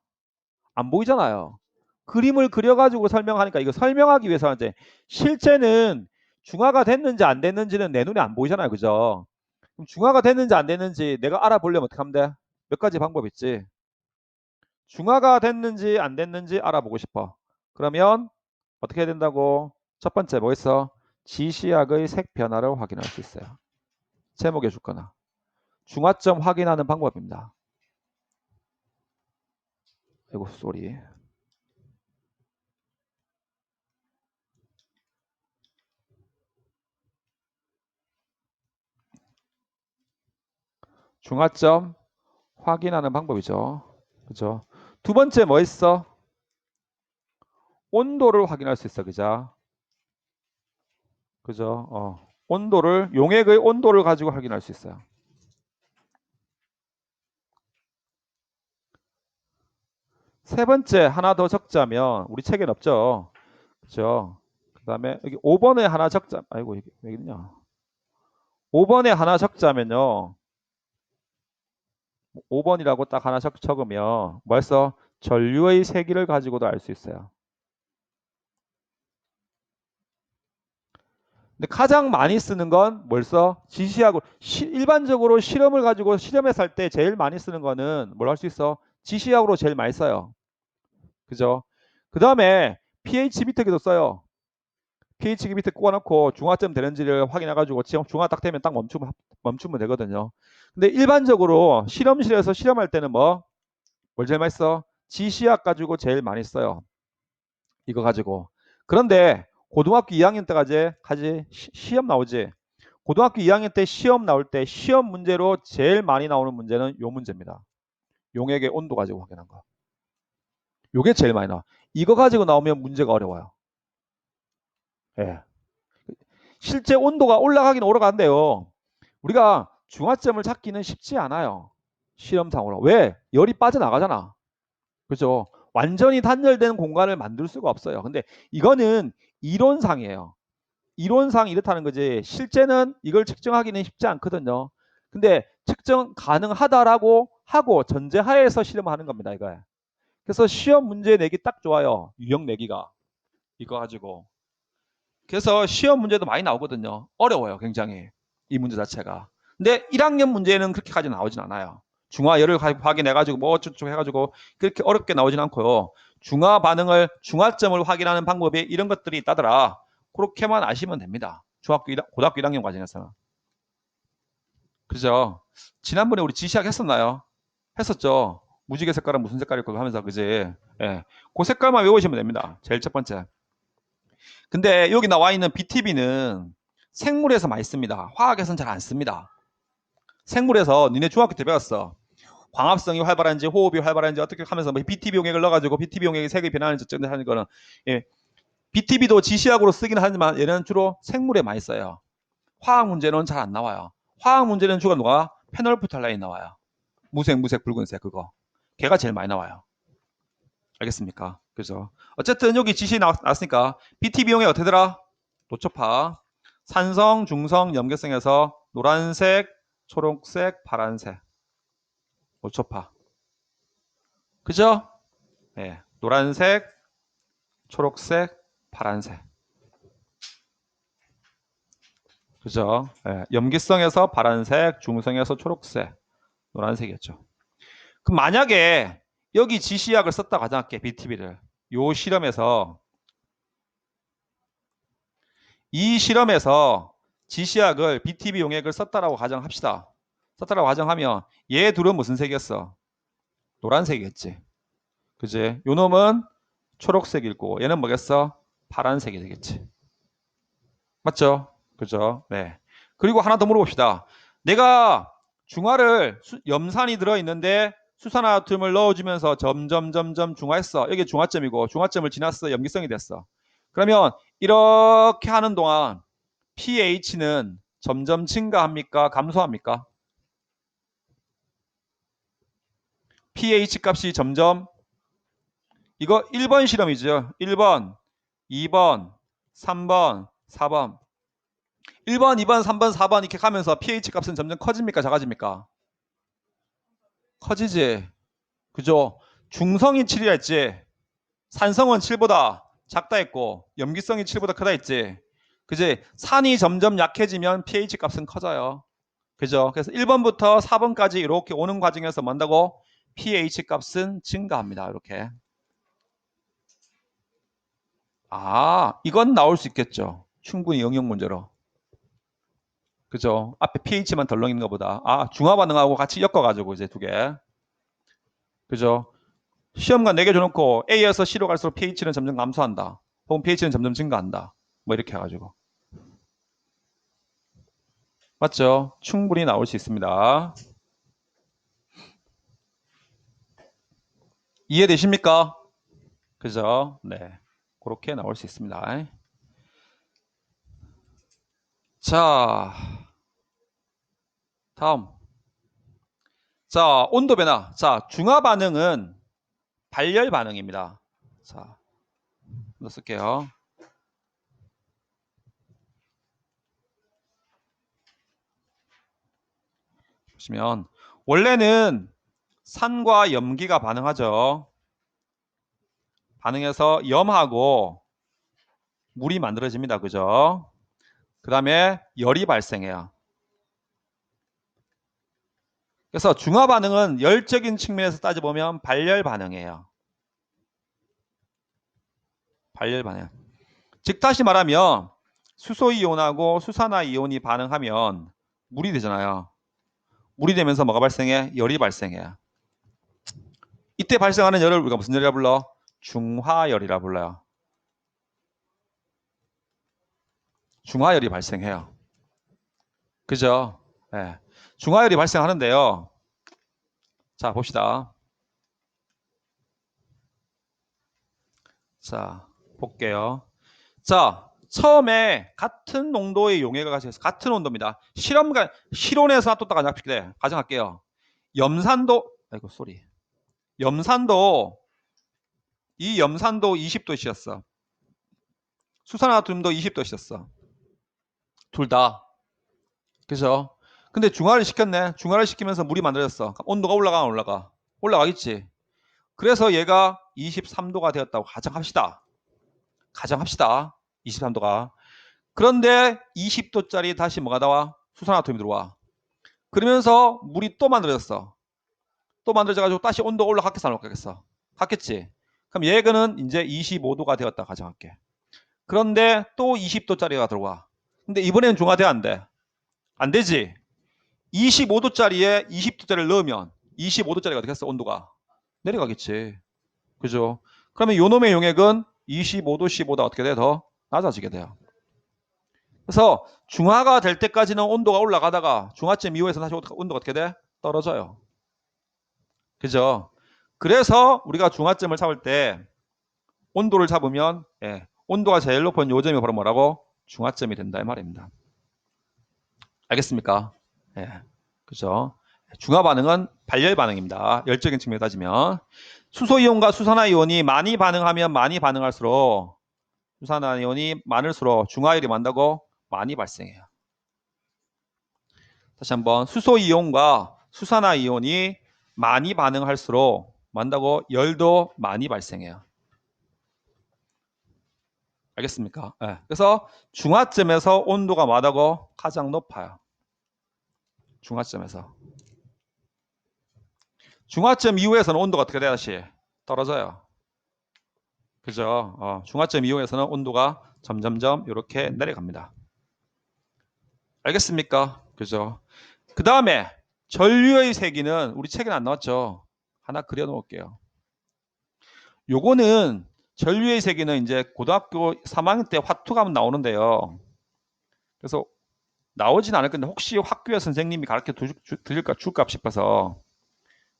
안 보이잖아요. 그림을 그려가지고 설명하니까 이거 설명하기 위해서 이제 실제는 중화가 됐는지 안 됐는지는 내 눈에 안 보이잖아요. 그죠? 그럼 중화가 됐는지 안 됐는지 내가 알아보려면 어떻게 하면 돼? 몇 가지 방법 있지. 중화가 됐는지 안 됐는지 알아보고 싶어. 그러면 어떻게 해야 된다고? 첫 번째 뭐 있어? 지시약의 색 변화를 확인할 수 있어요. 제목에 줄거나. 중화점 확인하는 방법입니다. 아이고 쏘리. 중화점 확인하는 방법이죠. 그죠? 두 번째 뭐 있어? 온도를 확인할 수 있어. 그죠? 그죠? 온도를 용액의 온도를 가지고 확인할 수 있어요. 세 번째 하나 더 적자면 우리 책엔 없죠. 그죠? 그다음에 여기 5번에 하나 적자. 아이고 이게 왜 있냐? 5번에 하나 적자면요. 5번이라고 딱 하나 적으면 벌써 전류의 세기를 가지고도 알 수 있어요. 근데 가장 많이 쓰는 건 벌써 지시하고 일반적으로 실험을 가지고 실험에서 할 때 제일 많이 쓰는 거는 뭘 할 수 있어? 지시약으로 제일 많이 써요. 그죠? 그 다음에 pH 미터기도 써요. pH 미터 꽂아놓고 중화점 되는지를 확인해가지고 중화 딱 되면 딱 멈추면 되거든요. 근데 일반적으로 실험실에서 실험할 때는 뭘 제일 많이 써? 지시약 가지고 제일 많이 써요. 이거 가지고. 그런데 고등학교 2학년 때까지 시험 나오지. 고등학교 2학년 때 시험 나올 때 시험 문제로 제일 많이 나오는 문제는 요 문제입니다. 용액의 온도 가지고 확인한 거. 요게 제일 많이 나와. 이거 가지고 나오면 문제가 어려워요. 예. 실제 온도가 올라가긴 올라간대요. 우리가 중화점을 찾기는 쉽지 않아요. 실험상으로. 왜? 열이 빠져나가잖아. 그죠? 완전히 단열된 공간을 만들 수가 없어요. 근데 이거는 이론상이에요. 이론상 이렇다는 거지. 실제는 이걸 측정하기는 쉽지 않거든요. 근데 측정 가능하다라고 하고 전제하에서 실험하는 겁니다. 이거. 그래서 시험 문제 내기 딱 좋아요. 유형 내기가. 이거 가지고. 그래서 시험 문제도 많이 나오거든요. 어려워요, 굉장히. 이 문제 자체가. 근데 1학년 문제는 그렇게까지 나오진 않아요. 중화열을 확인해가지고 뭐 어쩌고 해가지고 그렇게 어렵게 나오진 않고요. 중화 반응을 중화점을 확인하는 방법이 이런 것들이 있다더라. 그렇게만 아시면 됩니다. 고등학교 1학년 과정에서는. 그죠? 지난번에 우리 지시학 했었나요? 했었죠. 무지개 색깔은 무슨 색깔일 거고 하면서 그지? 예. 그 색깔만 외우시면 됩니다. 제일 첫 번째. 근데 여기 나와 있는 BTB는 생물에서 많이 씁니다. 화학에서는 잘 안 씁니다. 생물에서 니네 중학교 때 배웠어. 광합성이 활발한지 호흡이 활발한지 어떻게 하면서 뭐 BTB 용액을 넣어가지고 BTB 용액이 색이 변하는지 어쩌고 하는 거는 예. BTB도 지시약으로 쓰긴 하지만 얘는 주로 생물에 많이 써요. 화학 문제는 잘 안 나와요. 화학 문제는 주로 누가? 페놀프탈라인 나와요. 무색, 붉은색 그거. 걔가 제일 많이 나와요. 알겠습니까? 그죠? 어쨌든 여기 지시 나왔으니까 BT 비용이 어떻게 되더라? 노초파. 산성, 중성, 염계성에서 노란색, 초록색, 파란색. 노초파. 그죠? 예. 노란색, 초록색, 파란색. 그죠? 예. 염기성에서 파란색, 중성에서 초록색, 노란색이었죠. 그럼 만약에 여기 지시약을 썼다 가정할게, BTB를. 요 실험에서 이 실험에서 지시약을 BTB 용액을 썼다라고 가정합시다. 썼다라고 가정하면 얘 둘은 무슨 색이었어? 노란색이겠지. 그지? 요 놈은 초록색이고 얘는 뭐겠어? 파란색이 되겠지. 맞죠? 그죠? 네. 그리고 하나 더 물어봅시다. 내가 중화를 염산이 들어있는데 수산화듐을 넣어주면서 점점 중화했어. 여기 중화점이고 중화점을 지났어. 염기성이 됐어. 그러면 이렇게 하는 동안 pH는 점점 증가합니까? 감소합니까? pH 값이 점점 이거 1번 실험이죠. 1번, 2번, 3번, 4번. 1번, 2번, 3번, 4번 이렇게 가면서 pH 값은 점점 커집니까? 작아집니까? 커지지. 그죠? 중성이 7이라 했지. 산성은 7보다 작다 했고 염기성이 7보다 크다 했지. 그지? 산이 점점 약해지면 pH 값은 커져요. 그죠? 그래서 1번부터 4번까지 이렇게 오는 과정에서 뭔다고? pH 값은 증가합니다. 이렇게. 아, 이건 나올 수 있겠죠. 충분히 영역 문제로. 그죠? 앞에 pH만 덜렁 있는 것보다. 아, 중화 반응하고 같이 엮어가지고 이제 두 개. 그죠? 시험관 4개 줘놓고 A에서 C로 갈수록 pH는 점점 감소한다. 혹은 pH는 점점 증가한다. 뭐 이렇게 해가지고. 맞죠? 충분히 나올 수 있습니다. 이해되십니까? 그죠? 네. 그렇게 나올 수 있습니다. 자, 다음. 자, 온도 변화. 자, 중화 반응은 발열 반응입니다. 자, 이거 쓸게요. 보시면 원래는 산과 염기가 반응하죠. 반응해서 염하고 물이 만들어집니다. 그죠? 그 다음에 열이 발생해요. 그래서 중화 반응은 열적인 측면에서 따져보면 발열 반응이에요. 발열 반응. 즉 다시 말하면 수소이온하고 수산화이온이 반응하면 물이 되잖아요. 물이 되면서 뭐가 발생해? 열이 발생해요. 이때 발생하는 열을 우리가 무슨 열이라 불러? 중화열이라 불러요. 중화열이 발생해요. 그죠? 네. 중화열이 발생하는데요. 자, 봅시다. 자, 볼게요. 자, 처음에 같은 농도의 용해가 가져서 같은 온도입니다. 실온에서 놔뒀다가 가정할게요. 염산도, 아이고, 쏘리. 염산도, 이 염산도 20도씨였어. 수산화듐도 20도씨였어. 둘 다. 그죠? 근데 중화를 시켰네. 중화를 시키면서 물이 만들어졌어. 온도가 올라가, 안 올라가? 올라가겠지. 그래서 얘가 23도가 되었다고 가정합시다. 가정합시다. 23도가. 그런데 20도짜리 다시 뭐가 나와? 수산화듐이 들어와. 그러면서 물이 또 만들어졌어. 또 만들어져가지고 다시 온도가 올라갔겠어, 안 올라갔겠어? 갔겠지. 그럼 얘는 이제 25도가 되었다 가정할게. 그런데 또 20도짜리가 들어와. 근데 이번에는 중화돼, 안 돼? 안 되지. 25도짜리에 20도짜리를 넣으면 25도짜리가 되겠어, 온도가. 내려가겠지. 그죠? 그러면 요놈의 용액은 25도씨보다 어떻게 돼? 더 낮아지게 돼요. 그래서 중화가 될 때까지는 온도가 올라가다가 중화점 이후에서 다시 온도가 어떻게 돼? 떨어져요. 그죠? 그래서 우리가 중화점을 잡을 때 온도를 잡으면 온도가 제일 높은 요점이 바로 뭐라고? 중화점이 된다 이 말입니다. 알겠습니까? 예. 그죠? 중화 반응은 발열 반응입니다. 열적인 측면에 따지면 수소이온과 수산화이온이 많이 반응하면 많이 반응할수록 수산화이온이 많을수록 중화열이 많다고 많이 발생해요. 다시 한번 수소이온과 수산화이온이 많이 반응할수록 많다고 열도 많이 발생해요. 알겠습니까? 네. 그래서 중화점에서 온도가 많다고 가장 높아요. 중화점에서. 중화점 이후에서는 온도가 어떻게 돼야 다시 떨어져요. 그죠? 중화점 이후에서는 온도가 점점점 이렇게 내려갑니다. 알겠습니까? 그죠? 그 다음에 전류의 세기는 우리 책에는 안 나왔죠. 하나 그려놓을게요. 요거는 전류의 세기는 이제 고등학교 3학년 때 화투가 나오는데요. 그래서 나오진 않을 건데 혹시 학교에 선생님이 가르쳐 드릴까 줄까 싶어서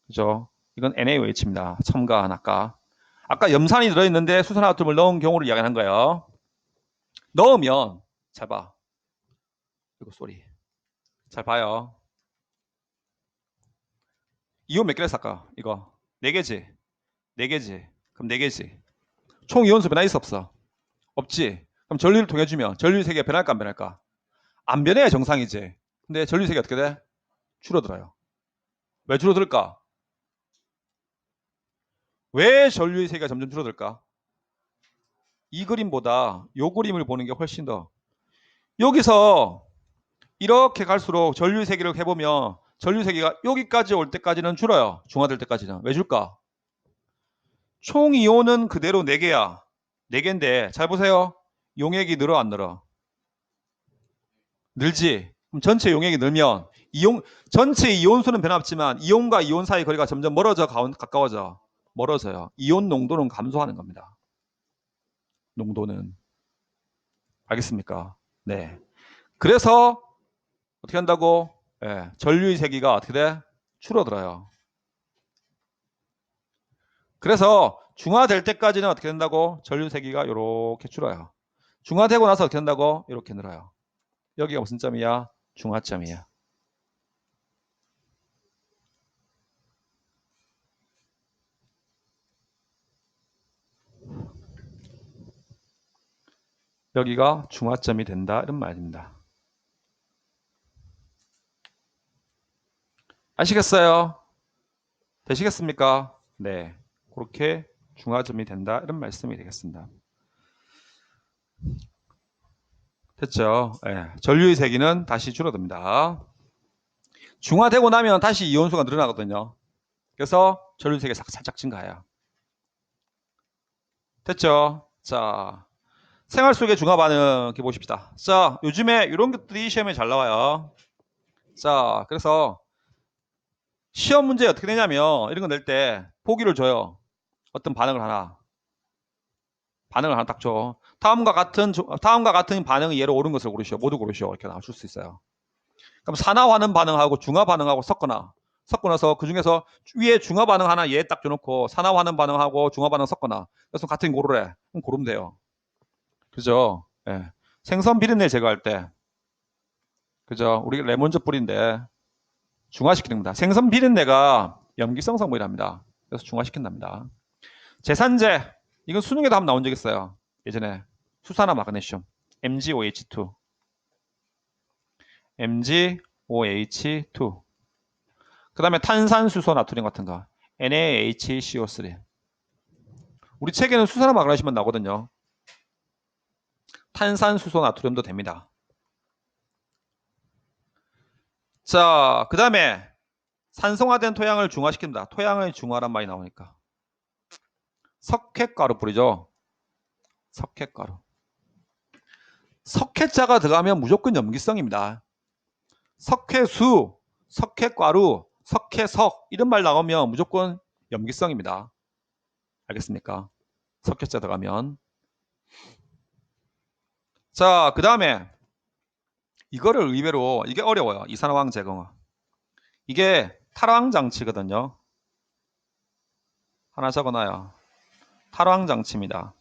그죠? 이건 NaOH입니다. 첨가한 아까 염산이 들어있는데 수산화듐을 넣은 경우를 이야기하는 거예요. 넣으면 잘 봐. 이거 쏘리. 잘 봐요. 이온 몇 개를 쌀까? 이거 4개지? 4개지? 그럼 4개지? 총 이온수 변화 있어 없어? 없지? 그럼 전류를 통해 주면 전류 세기가 변할까 안 변할까? 안 변해야 정상이지. 근데 전류 세기가 어떻게 돼? 줄어들어요. 왜 줄어들까? 왜 전류의 세기가 점점 줄어들까? 이 그림보다 요 그림을 보는 게 훨씬 더 여기서 이렇게 갈수록 전류 세기를 해보면 전류 세기가 여기까지 올 때까지는 줄어요. 중화될 때까지는. 왜 줄까? 총 이온은 그대로 4개야. 4개인데 잘 보세요. 용액이 늘어 안 늘어? 늘지. 그럼 전체 용액이 늘면 전체 이온수는 변함없지만 이온과 이온 사이 거리가 점점 가까워져. 멀어져요. 이온 농도는 감소하는 겁니다. 농도는. 알겠습니까? 네. 그래서 어떻게 한다고? 전류의 세기가 어떻게 돼? 줄어들어요. 그래서 중화될 때까지는 어떻게 된다고? 전류 세기가 이렇게 줄어요. 중화되고 나서 어떻게 된다고? 이렇게 늘어요. 여기가 무슨 점이야? 중화점이야. 여기가 중화점이 된다 이런 말입니다. 아시겠어요? 되시겠습니까? 네, 그렇게 중화점이 된다 이런 말씀이 되겠습니다. 됐죠? 네. 전류의 세기는 다시 줄어듭니다. 중화되고 나면 다시 이온수가 늘어나거든요. 그래서 전류 세기가 살짝 증가해요. 됐죠? 자, 생활 속의 중화 반응 이렇게 보십시다. 자, 요즘에 이런 것들이 시험에 잘 나와요. 자, 그래서 시험 문제 어떻게 되냐면 이런 거 낼 때 보기를 줘요. 어떤 반응을 하나 딱 줘. 다음과 같은 반응이 얘로 옳은 것을 고르시오. 모두 고르시오. 이렇게 나와줄 수 있어요. 그럼 산화하는 반응하고 중화 반응하고 섞어놔서 그 중에서 위에 중화 반응 하나 얘 딱 줘놓고 산화하는 반응하고 중화 반응 섞거나 그래서 같은 고르래. 그럼 고르면 돼요. 그죠? 예. 생선 비린내 제거할 때 그죠? 우리 레몬즙 뿌린데 중화시키는 겁니다. 생선 비린내가 염기성 성분이랍니다. 그래서 중화시킨답니다. 제산제 이건 수능에도 한번 나온 적 있어요. 예전에 수산화 마그네슘 MgOH2 MgOH2 그 다음에 탄산수소 나트륨 같은 거 NaHCO3 우리 책에는 수산화 마그네슘만 나오거든요. 탄산수소 나트륨도 됩니다. 자, 그 다음에 산성화된 토양을 중화시킨다. 토양의 중화란 말이 나오니까 석회가루 뿌리죠. 석회가루. 석회자가 들어가면 무조건 염기성입니다. 석회수, 석회가루, 석회석 이런 말 나오면 무조건 염기성입니다. 알겠습니까? 석회자 들어가면. 자, 그 다음에 이거를 의외로 이게 어려워요. 이산화황 제거가. 이게 탈황 장치거든요. 하나 적어놔요. 탈황 장치입니다.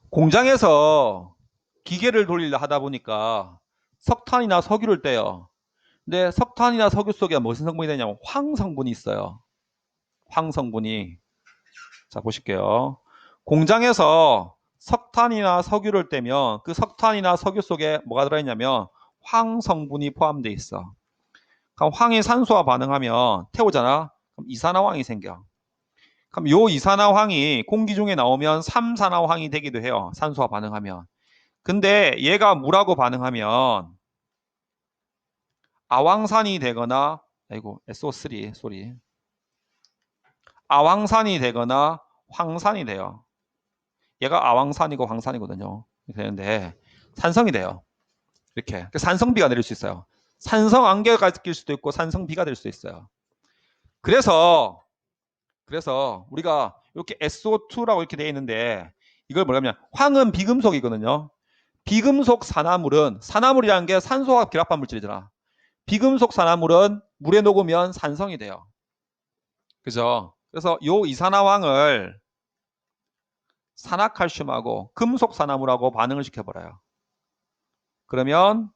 공장에서 기계를 돌리려 하다 보니까 석탄이나 석유를 떼요. 근데 석탄이나 석유 속에 무슨 성분이 되냐면 황 성분이 있어요. 황 성분이. 자, 보실게요. 공장에서 석탄이나 석유를 떼면 그 석탄이나 석유 속에 뭐가 들어있냐면 황 성분이 포함되어 있어. 그럼 황이 산소와 반응하면 태우잖아. 그럼 이산화황이 생겨. 그럼 요 이산화황이 공기 중에 나오면 삼산화황이 되기도 해요. 산소와 반응하면. 근데 얘가 물하고 반응하면 아황산이 되거나 아이고 SO3 소리 아황산이 되거나 황산이 돼요. 얘가 아황산이고 황산이거든요. 되는데 산성이 돼요. 이렇게 산성비가 내릴 수 있어요. 산성 안개가 낄 수도 있고 산성비가 될 수 있어요. 그래서 우리가 이렇게 SO2라고 이렇게 되어 있는데 이걸 뭐냐면 황은 비금속이거든요. 비금속 산화물이라는 게 산소화학 결합한 물질이잖아. 비금속 산화물은 물에 녹으면 산성이 돼요. 그죠? 그래서 요 이산화황을 산화칼슘하고 금속 산화물하고 반응을 시켜버려요. 그러면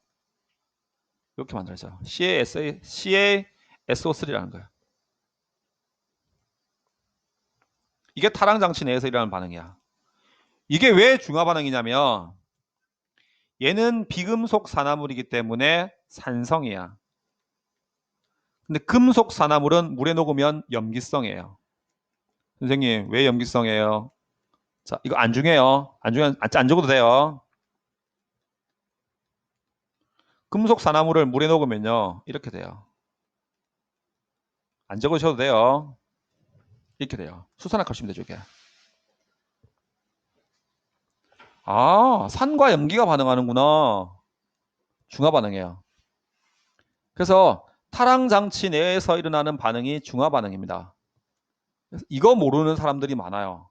이렇게 만들어져. CaSO3라는 거야. 이게 탈황 장치 내에서 일어나는 반응이야. 이게 왜 중화 반응이냐면 얘는 비금속 산화물이기 때문에 산성이야. 근데 금속 산화물은 물에 녹으면 염기성이에요. 선생님, 왜 염기성이에요? 자, 이거 안 중요해요. 안 적어도 돼요. 금속 산화물을 물에 녹으면요. 이렇게 돼요. 안 적으셔도 돼요. 이렇게 돼요. 수산화칼슘 되죠, 이게. 아, 산과 염기가 반응하는구나. 중화 반응이에요. 그래서 탈황 장치 내에서 일어나는 반응이 중화 반응입니다. 이거 모르는 사람들이 많아요.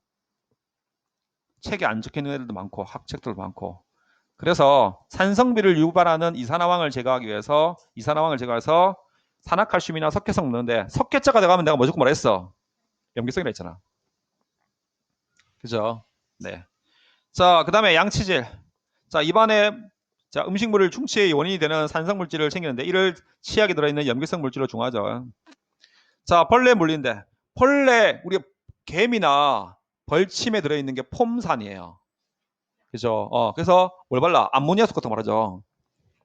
책에 안 적혀 있는 애들도 많고 학책들도 많고. 그래서 산성비를 유발하는 이산화황을 제거해서 산화칼슘이나 석회성 넣는데 석회자가 들어가면 내가 무조건 말했어. 염기성이라 했잖아. 그죠? 네. 자, 그 다음에 양치질. 자, 입안에 자, 음식물을 충치의 원인이 되는 산성 물질을 챙기는데 이를 치약에 들어있는 염기성 물질로 중화하죠. 자, 벌레 물린데 벌레 우리 개미나 벌침에 들어있는 게 폼산이에요. 그죠? 그래서 뭘 발라? 암모니아수 같은 거 말하죠.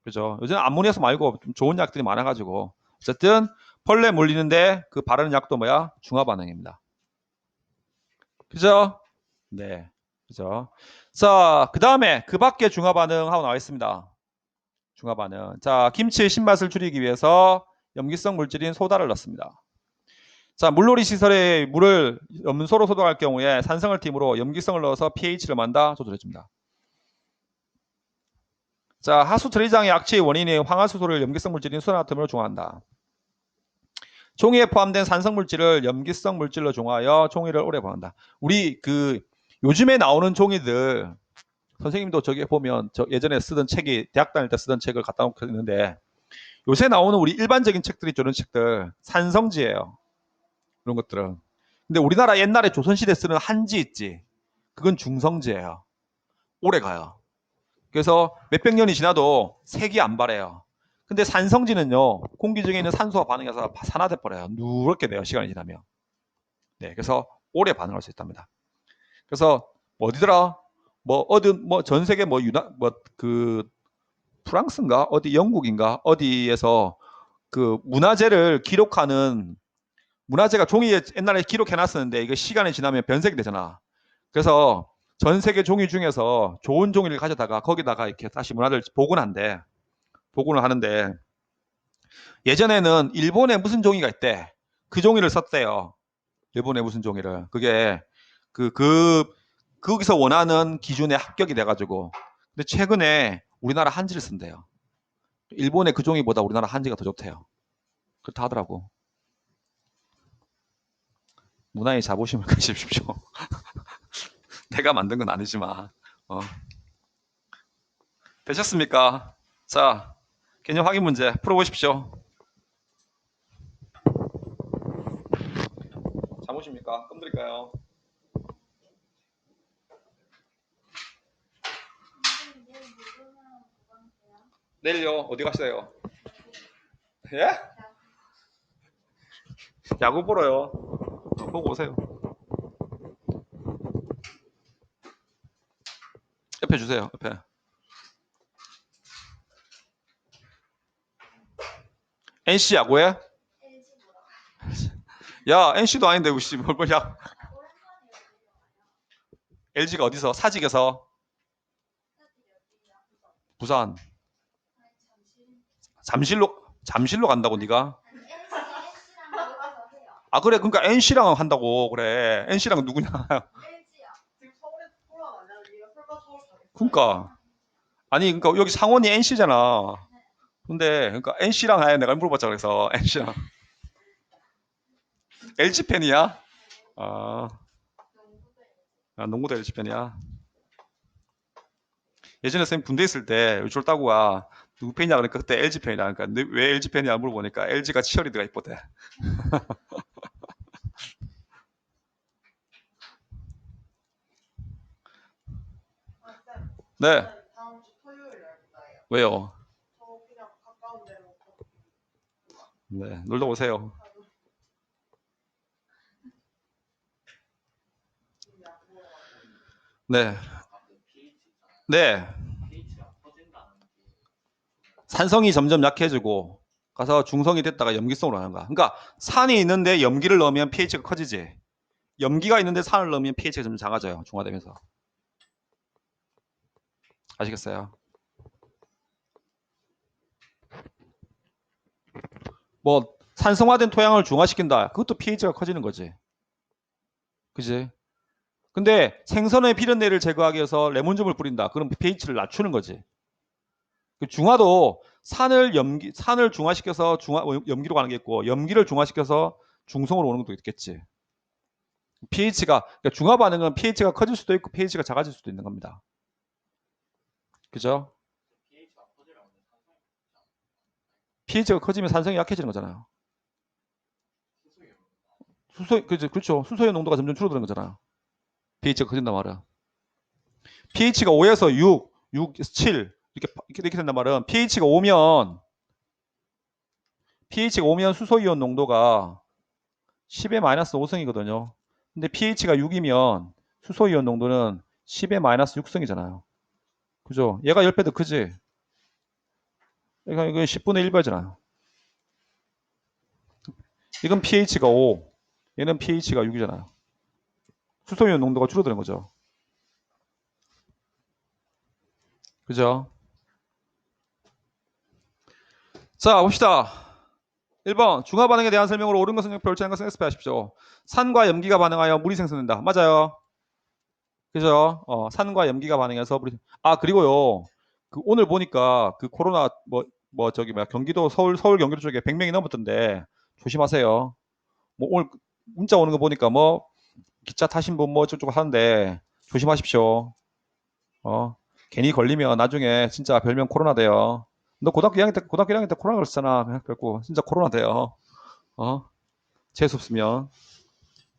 그죠? 요즘은 암모니아수 말고 좀 좋은 약들이 많아가지고 어쨌든 벌레 물리는데 그 바르는 약도 뭐야? 중화 반응입니다. 그죠? 네. 그죠? 자, 그 다음에 그 밖에 중화 반응하고 나와 있습니다. 중화 반응. 자, 김치의 신맛을 줄이기 위해서 염기성 물질인 소다를 넣습니다. 자, 물놀이 시설에 물을 염소로 소독할 경우에 산성을 팀으로 염기성을 넣어서 pH를 만다 조절해줍니다. 자, 하수 트리장의 악취의 원인인 황화수소를 염기성 물질인 수소나트륨으로 중화한다. 종이에 포함된 산성 물질을 염기성 물질로 중화하여 종이를 오래 보낸다. 우리 그 요즘에 나오는 종이들 선생님도 저기 보면 저 예전에 쓰던 책이 대학 다닐 때 쓰던 책을 갖다 놓고 있는데 요새 나오는 우리 일반적인 책들이 저런 책들 산성지예요. 그런 것들은. 근데 우리나라 옛날에 조선시대 쓰는 한지 있지. 그건 중성지예요. 오래 가요. 그래서 몇백 년이 지나도 색이 안 바래요. 근데 산성지는요, 공기 중에 있는 산소와 반응해서 산화돼 버려요. 누렇게 돼요, 시간이 지나면. 네, 그래서 오래 반응할 수 있답니다. 그래서 어디더라? 뭐 어디 뭐 전 세계 뭐 유나 뭐 그 프랑스인가 어디 영국인가 어디에서 그 문화재를 기록하는 문화재가 종이에 옛날에 기록해 놨었는데 이거 시간이 지나면 변색이 되잖아. 그래서 전 세계 종이 중에서 좋은 종이를 가져다가 거기다가 이렇게 다시 문화를 복원한대. 복원을 하는데 예전에는 일본에 무슨 종이가 있대. 그 종이를 썼대요. 일본에 무슨 종이를. 그게 그 거기서 원하는 기준에 합격이 돼가지고. 근데 최근에 우리나라 한지를 쓴대요. 일본의 그 종이보다 우리나라 한지가 더 좋대요. 그렇다 하더라고. 문화의 자부심을 가지십시오. 내가 만든 건 아니지만. 되셨습니까? 자, 개념 확인 문제 풀어보십시오. 잠오십니까? 껌드릴까요? 내일요? 어디 가시세요? 예? 야구 보러요. 보고 오세요. 옆에 주세요. 옆에. NC 야구해? 야, NC도 아닌데 우씨 뭘 보냐? LG가 어디서? 사직에서? 부산. 잠실로 간다고 네가? 아 그래 그러니까 NC랑 한다고 그래. NC랑 누구냐? 그러니까 아니 그러니까 여기 상원이 NC잖아. 근데 그러니까 NC랑 해 내가 물어봤잖아 그래서 NC랑 LG 팬이야? 아, 농구도 LG 팬이야. 예전에 선생님 군대 있을 때 요철 따구가 누구 팬이냐 그러니까 그때 LG 팬이라 그러니까 왜 LG 팬이냐 물어보니까 LG가 치어리더가 이쁘대. 네. 왜요? 네, 놀러 오세요. 네. 네. 산성이 점점 약해지고 가서 중성이 됐다가 염기성으로 하는 거야. 그러니까 산이 있는데 염기를 넣으면 pH가 커지지. 염기가 있는데 산을 넣으면 pH가 점점 작아져요. 중화되면서. 아시겠어요? 뭐 산성화된 토양을 중화시킨다. 그것도 pH가 커지는 거지. 그지? 근데 생선의 비린내를 제거하기 위해서 레몬즙을 뿌린다. 그럼 pH를 낮추는 거지. 그 중화도 산을 중화시켜서 염기로 가는 게 있고 염기를 중화시켜서 중성으로 오는 것도 있겠지. pH가 그러니까 중화 반응은 pH가 커질 수도 있고 pH가 작아질 수도 있는 겁니다. 그죠? pH가 커지면 산성이 약해지는 거잖아요. 그렇죠. 수소의 농도가 점점 줄어드는 거잖아요. pH가 커진단 말이야. pH가 5에서 6, 6, 7 이렇게 된단 말은 pH가 5면 수소이온 농도가 10의 마이너스 5성이거든요. 근데 pH가 6이면 수소이온 농도는 10의 마이너스 6성이잖아요. 그죠? 얘가 10배 더 크지? 그러니까 이건 10분의 1배잖아요. 이건 pH가 5, 얘는 pH가 6이잖아요. 수소이온 농도가 줄어드는 거죠. 그죠? 자, 봅시다. 1번 중화 반응에 대한 설명으로 옳은 것은 X표, 옳지 않은 것은 X표 하십시오. 산과 염기가 반응하여 물이 생성된다. 맞아요. 그죠? 산과 염기가 반응해서 물이. 아, 그리고요. 그 오늘 보니까 그 코로나 저기 뭐야 경기도 서울 경기도 쪽에 100명이 넘었던데 조심하세요. 뭐 오늘 문자 오는 거 보니까 뭐 기차 타신 분 뭐 저쪽 하는데 조심하십시오. 괜히 걸리면 나중에 진짜 별명 코로나 돼요. 너 고등학교 1학년 때 코로나 걸렸잖아. 그래갖고 진짜 코로나 돼요. 재수 없으면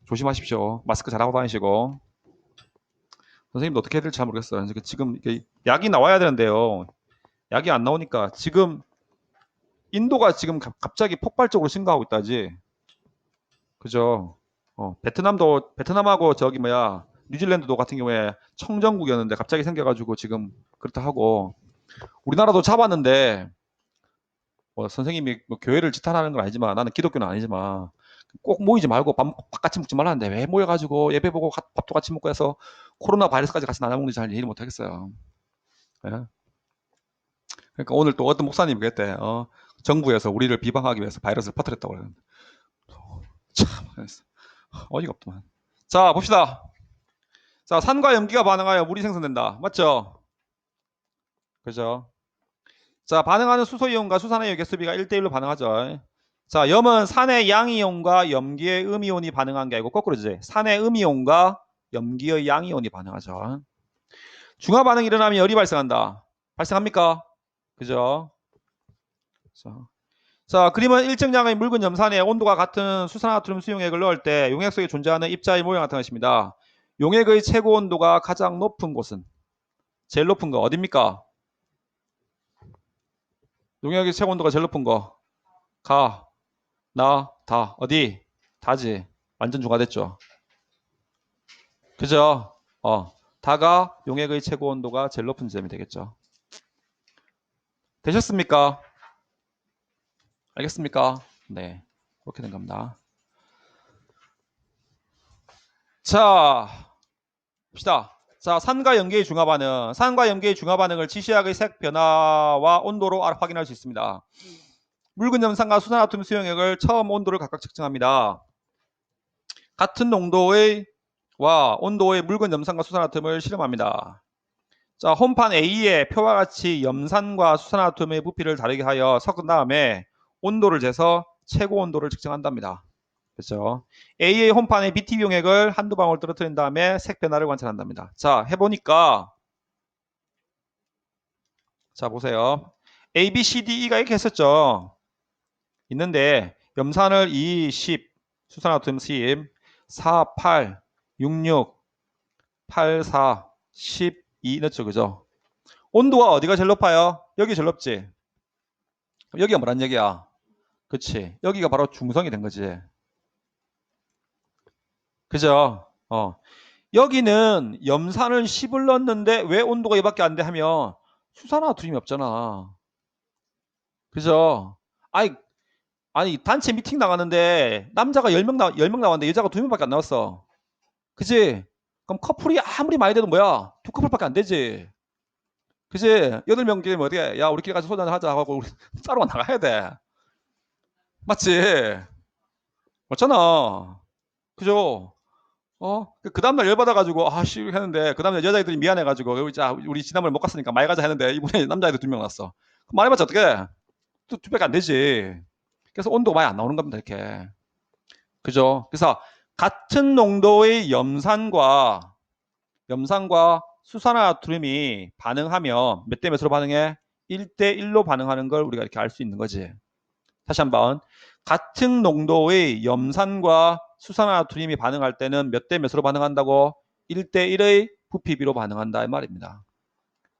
조심하십시오. 마스크 잘하고 다니시고. 선생님도 어떻게 해야 될지 잘 모르겠어요. 지금 이게 약이 나와야 되는데요. 약이 안 나오니까 지금 인도가 지금 갑자기 폭발적으로 증가하고 있다지. 그죠? 베트남하고 저기 뭐야 뉴질랜드도 같은 경우에 청정국이었는데 갑자기 생겨가지고 지금 그렇다 하고 우리나라도 잡았는데 선생님이 뭐 교회를 지탄하는 건 아니지만 나는 기독교는 아니지만 꼭 모이지 말고 밥 같이 먹지 말라는데 왜 모여가지고 예배 보고 밥도 같이 먹고 해서 코로나 바이러스까지 같이 나눠 먹는지 잘 이해 못 하겠어요. 예? 그러니까 오늘 또 어떤 목사님이 그랬대. 정부에서 우리를 비방하기 위해서 바이러스를 퍼뜨렸다고 그러는데 참 어이가 없더만. 자 봅시다. 자 산과 염기가 반응하여 물이 생성된다. 맞죠? 그죠? 자 반응하는 수소이온과 수산화이온 개수비가 1대1로 반응하죠. 자 염은 산의 양이온과 염기의 음이온이 반응한 게 아니고 거꾸로지. 산의 음이온과 염기의 양이온이 반응하죠. 중화 반응이 일어나면 열이 발생한다. 발생합니까? 그죠? 자, 그림은 일정량의 묽은 염산에 온도가 같은 수산화트륨 수용액을 넣을 때 용액 속에 존재하는 입자의 모양 같은 것입니다. 용액의 최고 온도가 가장 높은 곳은 제일 높은 거 어딥니까? 용액의 최고 온도가 제일 높은 거 가, 나, 다 어디? 다지. 완전 중화됐죠. 그죠? 다가 용액의 최고 온도가 제일 높은 지점이 되겠죠. 되셨습니까? 알겠습니까? 네, 그렇게 된 겁니다. 자, 봅시다. 자, 산과 염기의 중화 반응. 산과 염기의 중화 반응을 지시약의 색 변화와 온도로 확인할 수 있습니다. 묽은 염산과 수산화툼 수용액을 처음 온도를 각각 측정합니다. 같은 농도의 온도의 묽은 염산과 수산화툼을 실험합니다. 자, 홈판 A의 표와 같이 염산과 수산화툼의 부피를 다르게 하여 섞은 다음에 온도를 재서 최고 온도를 측정한답니다. 그렇죠? A의 홈판에 BTB 용액을 한두 방울 떨어뜨린 다음에 색 변화를 관찰한답니다. 자, 해보니까 자 보세요. A, B, C, D, E가 이렇게 했었죠. 있는데 염산을 2, 10, 수산화툼 10, 4, 8, 6, 6, 8, 4, 12 넣었죠. 그죠? 온도가 어디가 제일 높아요? 여기 제일 높지. 여기가 뭐란 얘기야? 그치. 여기가 바로 중성이 된 거지. 그죠? 여기는 염산을 10을 넣었는데 왜 온도가 이밖에 안 돼 하면 수산화투림이 없잖아. 그죠? 아니 단체 미팅 나가는데 남자가 10명 나왔는데 여자가 2명밖에 안 나왔어. 그지? 그럼 커플이 아무리 많이 돼도 뭐야? 2커플밖에 안 되지. 그지? 8명 끼리 어떻게 야 우리끼리 가서 소주 한잔 하자 하고 우리 따로 나가야 돼. 맞지? 맞잖아. 그죠? 그 다음날 열받아가지고 아씨 했는데 그 다음날 여자애들이 미안해가지고 우리 지난번에 못 갔으니까 많이 가자 했는데 이번에 남자애들 2명 왔어. 말해봤자 어떡해? 두 배가 안 되지. 그래서 온도가 많이 안 나오는 겁니다 이렇게. 그죠? 그래서 같은 농도의 염산과 수산화투륨이 반응하면 몇 대 몇으로 반응해? 1대1로 반응하는 걸 우리가 이렇게 알 수 있는 거지. 다시 한번 같은 농도의 염산과 수산화투륨이 반응할 때는 몇 대 몇으로 반응한다고? 1대1의 부피비로 반응한다 이 말입니다.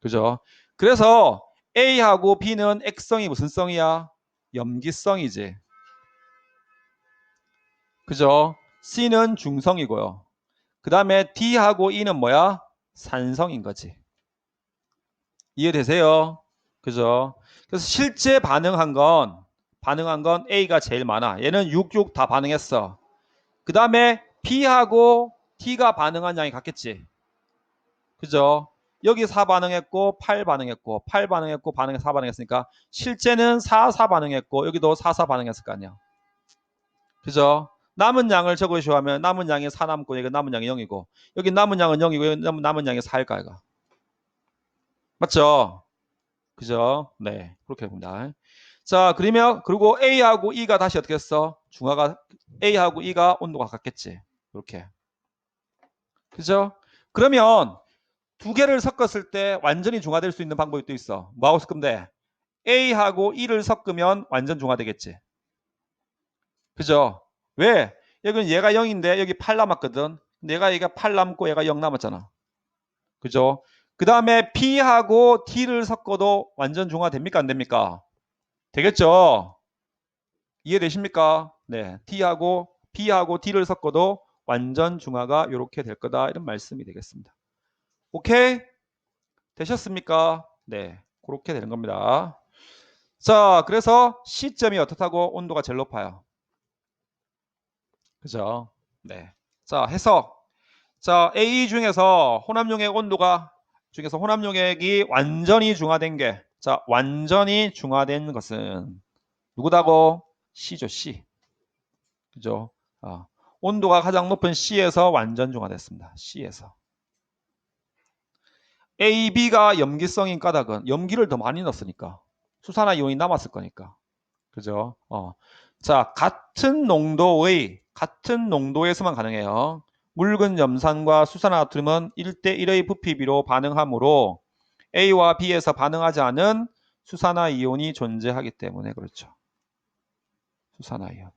그죠? 그래서 A하고 B는 액성이 무슨 성이야? 염기성이지. 그죠? C는 중성이고요. 그 다음에 D하고 E는 뭐야? 산성인 거지. 이해되세요? 그죠? 그래서 실제 반응한 건 A가 제일 많아. 얘는 66 다 반응했어. 그 다음에 B하고 T가 반응한 양이 같겠지. 그죠? 여기 4 반응했고 8 반응했고 8 반응했고 반응해 4 반응했으니까 실제는 4, 4 반응했고 여기도 4, 4 반응했을 거 아니야. 그죠? 남은 양을 적으시오 하면 남은 양이 4 남고 여기 남은 양이 0이고 여기 남은 양은 0이고 여기 남은 양이 4일까 이가. 맞죠? 그죠? 네. 그렇게 봅니다. 자, 그러면 그리고 A하고 E가 다시 어떻게 했어? 중화가 A하고 E가 온도가 같겠지. 이렇게. 그죠? 그러면 두 개를 섞었을 때 완전히 중화될 수 있는 방법이 또 있어. 뭐하고 섞으면 돼? A하고 E를 섞으면 완전 중화되겠지. 그죠? 왜? 여기는 얘가 0인데 여기 8 남았거든. 얘가 8 남고 얘가 0 남았잖아. 그죠? 그 다음에 B하고 T를 섞어도 완전 중화됩니까? 안 됩니까? 되겠죠? 이해되십니까? 네. B하고 D를 섞어도 완전 중화가 이렇게 될 거다. 이런 말씀이 되겠습니다. 오케이? 되셨습니까? 네. 그렇게 되는 겁니다. 자, 그래서 C점이 어떻다고 온도가 제일 높아요. 그죠? 네. 자, 해석. 자, A 중에서 혼합용액 온도가 중에서 혼합용액이 완전히 중화된 게 자, 완전히 중화된 것은 누구다고? C죠, C. 그죠? 온도가 가장 높은 C에서 완전 중화됐습니다. C에서. A, B가 염기성인 까닭은 염기를 더 많이 넣었으니까. 수산화 이온이 남았을 거니까. 그죠? 자, 같은 농도에서만 가능해요. 묽은 염산과 수산화나트륨은 1대1의 부피비로 반응하므로 A와 B에서 반응하지 않은 수산화 이온이 존재하기 때문에 그렇죠. 수산화 이온.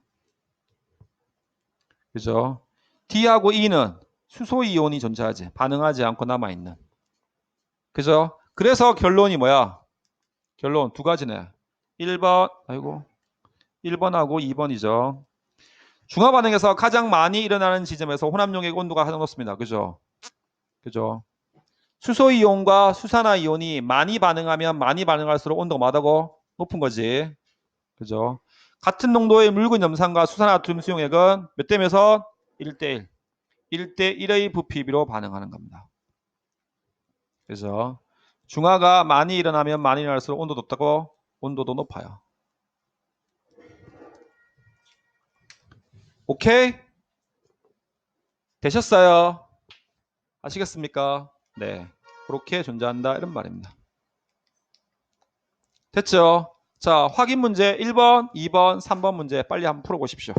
그죠? D하고 E는 수소 이온이 존재하지. 반응하지 않고 남아있는. 그죠? 그래서 결론이 뭐야? 결론 두 가지네. 1번하고 2번이죠. 중화 반응에서 가장 많이 일어나는 지점에서 혼합용액 온도가 가장 높습니다. 그죠? 그죠? 수소 이온과 수산화 이온이 많이 반응하면 많이 반응할수록 온도가 많다고 높은 거지. 그죠? 같은 농도의 묽은 염산과 수산화나트륨 수용액은 몇 대면서 1대1. 1대1의 부피비로 반응하는 겁니다. 그래서 중화가 많이 일어나면 많이 일어날수록 온도도 높다고 온도도 높아요. 오케이? 되셨어요? 아시겠습니까? 네. 그렇게 존재한다 이런 말입니다. 됐죠? 자, 확인 문제 1번, 2번, 3번 문제 빨리 한번 풀어보십시오.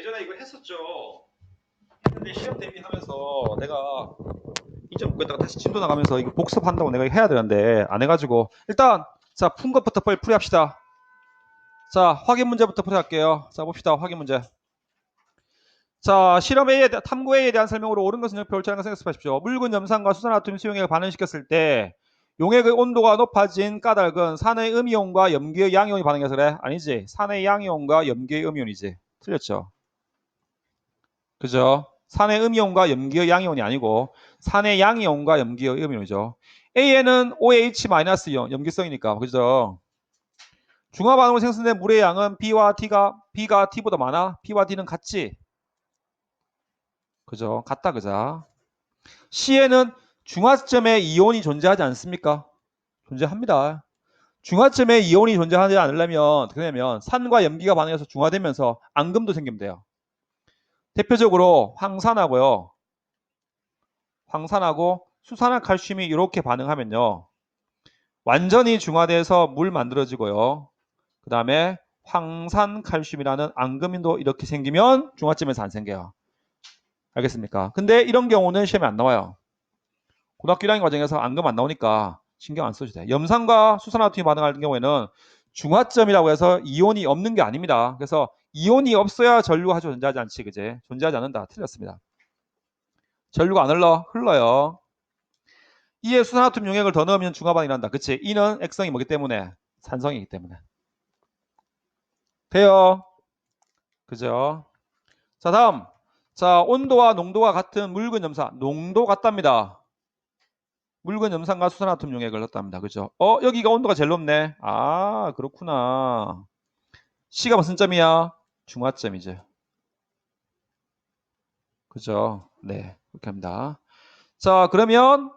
예전에 이거 했었죠. 했는데 시험 대비하면서 내가 이점 묶었다가 다시 진도 나가면서 이거 복습한다고 내가 해야 되는데 안 해가지고 일단 자 푼 것부터 빨리 풀이합시다. 자 확인 문제부터 풀이할게요. 자 봅시다. 확인 문제. 자 실험 A에 탐구 A에 대한 설명으로 옳은 것은 옆에 옳지 않은 것을 생각하십시오. 묽은 염산과 수산화툼 수용액을 반응시켰을 때 용액의 온도가 높아진 까닭은 산의 음이온과 염기의 양이온이 반응해서 그래? 아니지. 산의 양이온과 염기의 음이온이지. 틀렸죠. 그죠? 산의 음이온과 염기의 양이온이 아니고 산의 양이온과 염기의 음이온이죠. A에는 OH-이온 염기성이니까 그죠? 중화반응으로 생성된 물의 양은 B가 T보다 많아? B와 D는 같지? 그죠? 같다 그자. C에는 중화점에 이온이 존재하지 않습니까? 존재합니다. 중화점에 이온이 존재하지 않으려면 어떻게 되냐면 산과 염기가 반응해서 중화되면서 앙금도 생기면 돼요. 대표적으로 황산하고요. 황산하고 수산화칼슘이 이렇게 반응하면요. 완전히 중화돼서 물 만들어지고요. 그 다음에 황산칼슘이라는 앙금인도 이렇게 생기면 중화점에서 안 생겨요. 알겠습니까? 근데 이런 경우는 시험에 안 나와요. 고등학교 1학년 과정에서 앙금 안 나오니까 신경 안 써도 돼. 염산과 수산화투이 반응할 경우에는 중화점이라고 해서 이온이 없는 게 아닙니다. 그래서 이온이 없어야 전류가 존재하지 않지, 그제? 존재하지 않는다. 틀렸습니다. 전류가 안 흘러요. 이에 수산화툼 용액을 더 넣으면 중화반응이 난다. 그치? 이는 액성이 뭐기 때문에? 산성이기 때문에. 돼요. 그죠? 자, 다음. 자, 온도와 농도가 같은 묽은 염산. 농도 같답니다. 묽은 염산과 수산화툼 용액을 넣었답니다. 그죠? 여기가 온도가 제일 높네. 아, 그렇구나. C가 무슨 점이야? 중화점이죠. 그죠? 네. 그렇게 합니다. 자, 그러면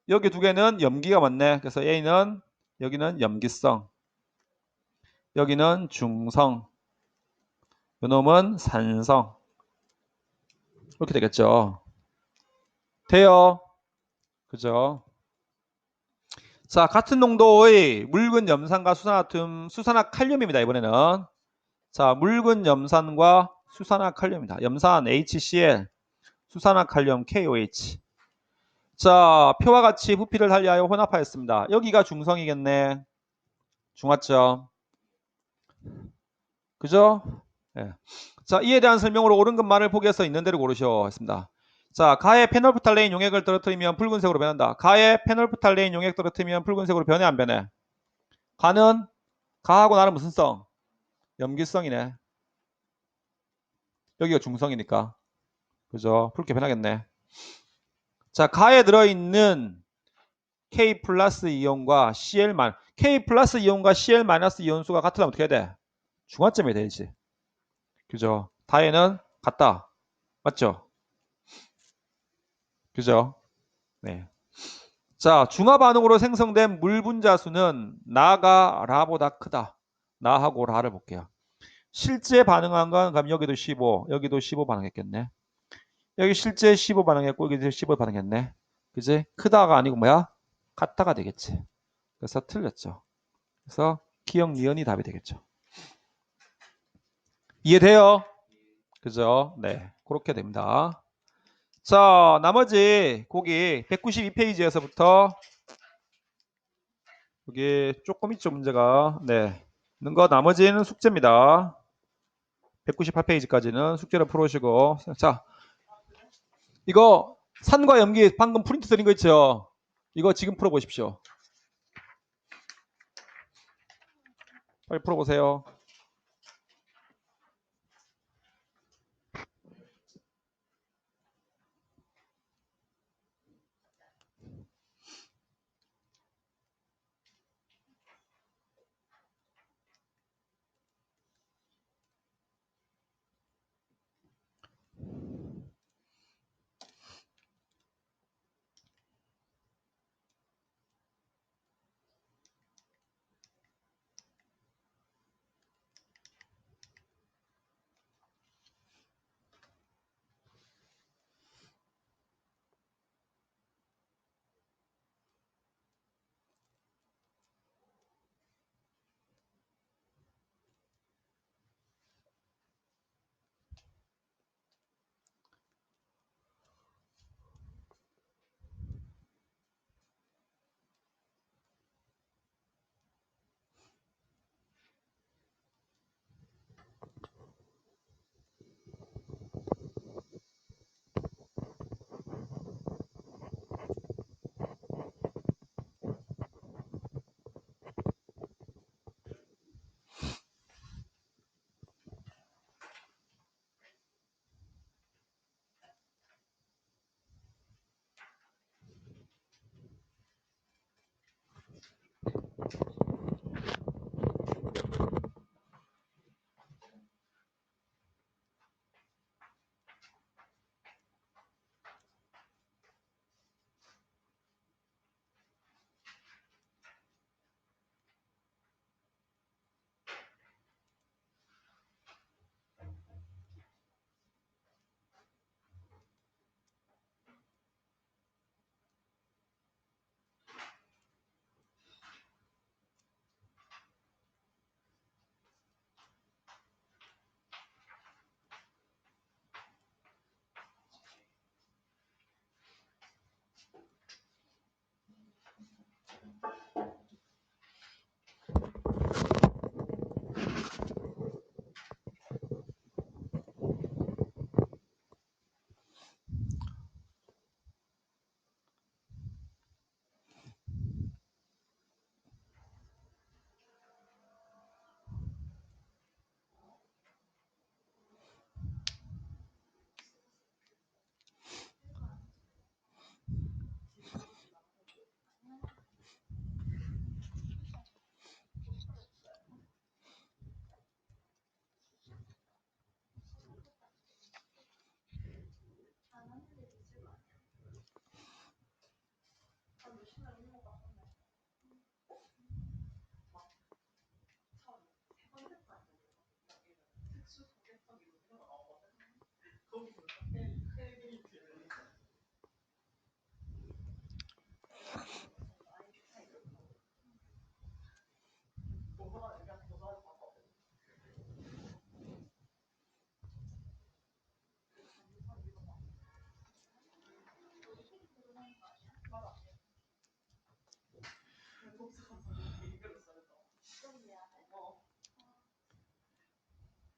여기 두 개는 염기가 맞네. 그래서 A는 여기는 염기성. 여기는 중성. 요놈은 산성. 이렇게 되겠죠. 돼요. 그죠? 자, 같은 농도의 묽은 염산과 수산화칼륨입니다. 이번에는. 자, 묽은 염산과 수산화칼륨입니다. 염산 HCl, 수산화칼륨 KOH. 자, 표와 같이 부피를 달리하여 혼합하였습니다. 여기가 중성이겠네. 중화점. 그죠? 예. 자, 이에 대한 설명으로 옳은 것만을 포기해서 있는 대로 고르시오 했습니다. 자, 가에 페놀프탈레인 용액을 떨어뜨리면 붉은색으로 변한다. 가에 페놀프탈레인 용액 떨어뜨리면 붉은색으로 변해 안 변해? 가는 가하고 나는 무슨 성? 염기성이네. 여기가 중성이니까. 그죠? 붉게 변하겠네. 자, 가에 들어있는 K 플러스 이온과 K 플러스 이온과 Cl 마이너스 이온수가 같으면 어떻게 해야 돼? 중화점이 되지. 그죠? 다에는 같다. 맞죠? 그죠? 네. 자, 중화 반응으로 생성된 물 분자수는 나가 라보다 크다. 나하고 라를 볼게요. 실제 반응한 건 그럼 여기도 15, 여기도 15 반응했겠네. 여기 실제 15 반응했고 여기도 15 반응했네. 그지? 크다가 아니고 뭐야? 같다가 되겠지. 그래서 틀렸죠. 그래서 기억 니은이 답이 되겠죠. 이해돼요? 그죠? 네. 그렇게 됩니다. 자, 나머지 거기 192페이지에서부터 여기 조금 있죠, 문제가. 네. 있는 거 나머지는 숙제입니다. 198페이지까지는 숙제를 풀어오시고. 자, 이거 산과 염기 방금 프린트 드린 거 있죠? 이거 지금 풀어보십시오. 빨리 풀어보세요.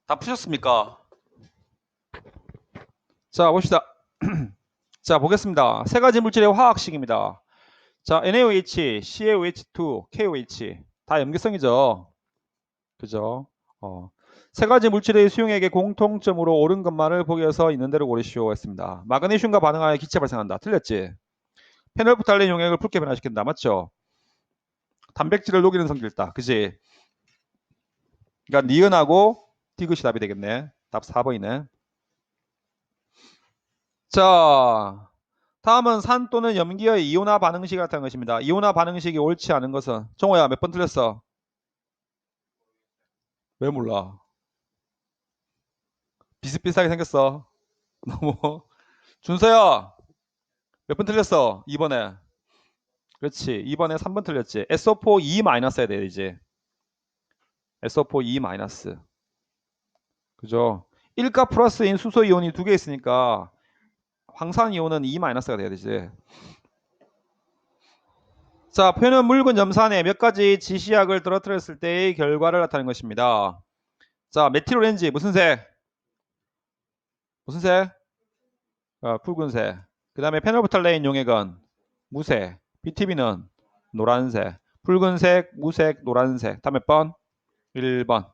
다 푸셨습니까? 자, 봅시다. 자, 보겠습니다. 세 가지 물질의 화학식입니다. 자, NaOH, CaOH2, KOH. 다 염기성이죠. 그죠? 세 가지 물질의 수용액의 공통점으로 옳은 것만을 보기에서 있는 대로 고르시오 했습니다. 마그네슘과 반응하여 기체 발생한다. 틀렸지? 페놀프탈린 용액을 붉게 변화시킨다. 맞죠? 단백질을 녹이는 성질이다. 그지? 그러니까 니은하고 디귿이 답이 되겠네. 답 4번이네. 자, 다음은 산 또는 염기의 이온화 반응식이 나타난 것입니다. 이온화 반응식이 옳지 않은 것은 정호야 몇 번 틀렸어? 왜 몰라? 비슷비슷하게 생겼어. 너무 준서야 몇 번 틀렸어? 2번에. 그렇지. 2번에 3번 틀렸지. SO4 2 마이너스 해야 돼 이제. SO4 2 마이너스. 그죠? 1가 플러스인 수소 이온이 두 개 있으니까 황산 이온은 2 마이너스가 돼야 되지. 자, 표현은 묽은 염산에 몇 가지 지시약을 떨어뜨렸을 때의 결과를 나타낸 것입니다. 자, 메틸오렌지 무슨 색? 무슨 색? 붉은색. 그 다음에 페놀프탈레인 용액은 무색. BTB는 노란색. 붉은색, 무색, 노란색. 다 몇 번? 1번.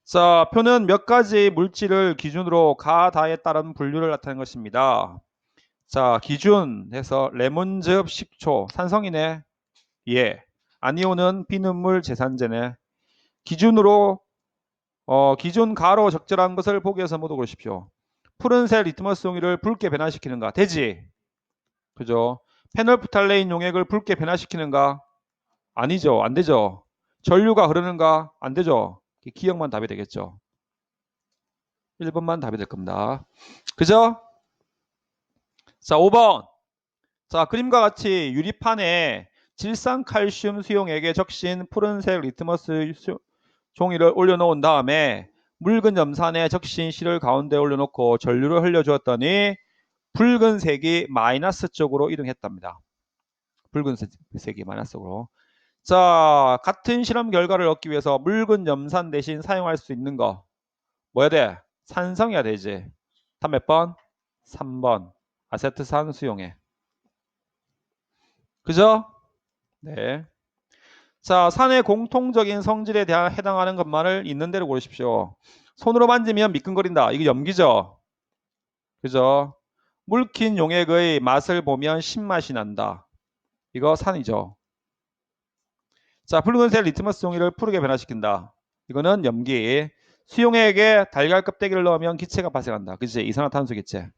자, 표는 몇 가지 물질을 기준으로 가다에 따른 분류를 나타낸 것입니다. 자, 기준해서 레몬즙, 식초, 산성이네. 예. 아니오는 비눗물 제산제네. 기준으로 기준 가로 적절한 것을 보기에서 모두 고르십시오. 푸른색 리트머스 종이를 붉게 변화시키는가? 되지. 그죠? 페놀프탈레인 용액을 붉게 변화시키는가? 아니죠. 안 되죠. 전류가 흐르는가? 안 되죠. 기억만 답이 되겠죠. 1번만 답이 될 겁니다. 그죠? 자, 5번. 자, 그림과 같이 유리판에 질산칼슘 수용액에 적신 푸른색 리트머스 종이를 올려놓은 다음에 묽은 염산에 적신 실을 가운데 올려놓고 전류를 흘려주었더니 붉은색이 마이너스 쪽으로 이동했답니다. 붉은색이 마이너스 쪽으로. 자, 같은 실험 결과를 얻기 위해서 묽은 염산 대신 사용할 수 있는 거 뭐야 돼? 산성이야 되지. 답 몇 번? 3번. 아세트산 수용액. 그죠? 네. 자, 산의 공통적인 성질에 대한 해당하는 것만을 있는 대로 고르십시오. 손으로 만지면 미끈거린다. 이거 염기죠? 그죠? 물킨 용액의 맛을 보면 신맛이 난다. 이거 산이죠. 자, 붉은색 리트머스 종이를 푸르게 변화시킨다. 이거는 염기. 수용액에 달걀 껍데기를 넣으면 기체가 발생한다. 그치? 이산화탄소 기체.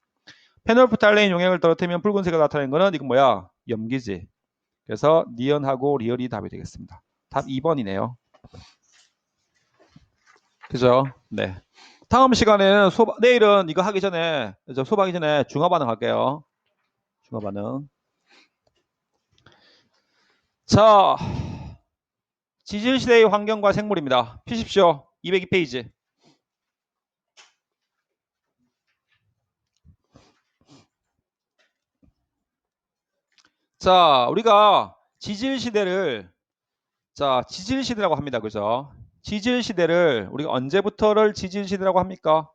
페놀프탈레인 용액을 떨어뜨리면 붉은색을 나타내는 거는 이건 뭐야? 염기지. 그래서 니은하고 리얼이 답이 되겠습니다. 답 2번이네요. 그죠? 네. 다음 시간에는 내일은 이거 하기 전에, 수업하기 전에 중화 반응 할게요. 중화 반응. 자, 지질시대의 환경과 생물입니다. 피십시오. 202페이지. 자, 우리가 지질시대를, 자, 지질시대라고 합니다. 그죠? 지질시대를 우리가 언제부터를 지질시대라고 합니까?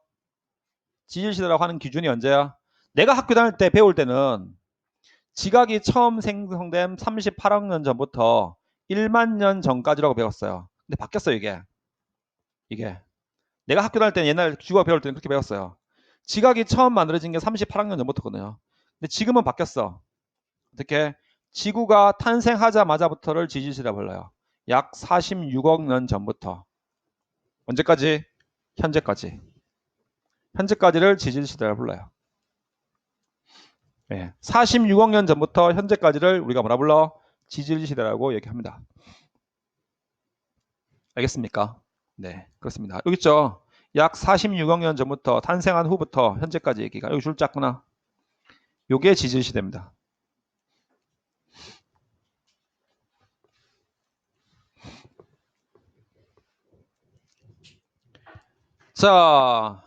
지질시대라고 하는 기준이 언제야? 내가 학교 다닐 때 배울 때는 지각이 처음 생성된 38억 년 전부터 1만 년 전까지라고 배웠어요. 근데 바뀌었어요, 이게. 내가 학교 다닐 때는 옛날 지구학 배울 때는 그렇게 배웠어요. 지각이 처음 만들어진 게 38억 년 전부터거든요. 근데 지금은 바뀌었어. 어떻게? 지구가 탄생하자마자부터를 지질시대라 불러요. 약 46억 년 전부터. 언제까지? 현재까지. 현재까지를 지질시대라 불러요. 네. 46억 년 전부터 현재까지를 우리가 뭐라 불러? 지질시대라고 얘기합니다. 알겠습니까? 네, 그렇습니다. 여기 있죠? 약 46억 년 전부터 탄생한 후부터 현재까지 얘기가 여기 줄 짰구나. 요게 지질시대입니다. 자,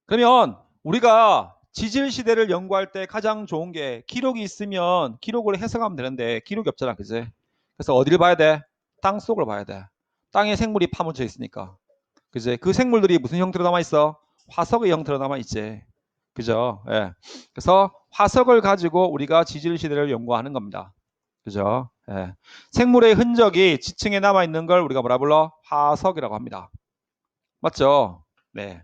그러면 우리가 지질시대를 연구할 때 가장 좋은 게 기록이 있으면 기록을 해석하면 되는데 기록이 없잖아, 그지? 그래서 어디를 봐야 돼? 땅 속을 봐야 돼. 땅에 생물이 파묻혀 있으니까. 그제? 그 생물들이 무슨 형태로 남아 있어? 화석의 형태로 남아 있지. 그죠? 예. 그래서 화석을 가지고 우리가 지질 시대를 연구하는 겁니다. 그죠? 예. 생물의 흔적이 지층에 남아 있는 걸 우리가 뭐라 불러? 화석이라고 합니다. 맞죠? 네.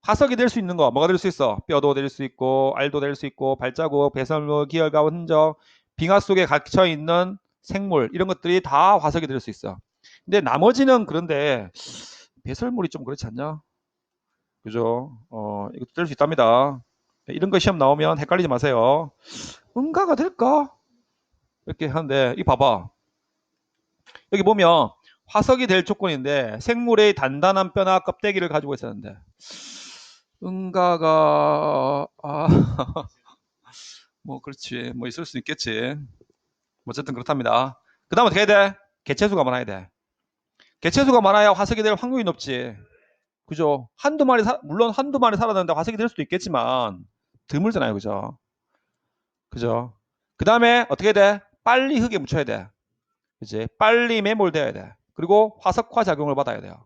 화석이 될 수 있는 거 뭐가 될 수 있어? 뼈도 될 수 있고 알도 될 수 있고 발자국, 배설물, 기혈과 흔적, 빙하 속에 갇혀 있는 생물 이런 것들이 다 화석이 될 수 있어. 근데 나머지는 그런데 배설물이 좀 그렇지 않냐? 그죠? 이것도 될 수 있답니다. 이런 거 시험 나오면 헷갈리지 마세요. 응가가 될까? 이렇게 하는데 이 봐봐. 여기 보면 화석이 될 조건인데 생물의 단단한 뼈나 껍데기를 가지고 있었는데 응가가 뭐 그렇지 뭐 있을 수 있겠지. 어쨌든 그렇답니다. 그 다음 어떻게 해야 돼? 개체수가 많아야 돼. 개체수가 많아야 화석이 될 확률이 높지. 그죠? 물론 한두 마리 살아났는데 화석이 될 수도 있겠지만 드물잖아요. 그죠? 그죠? 그 다음에 어떻게 돼? 빨리 흙에 묻혀야 돼. 이제 빨리 매몰돼야 돼. 그리고 화석화 작용을 받아야 돼요.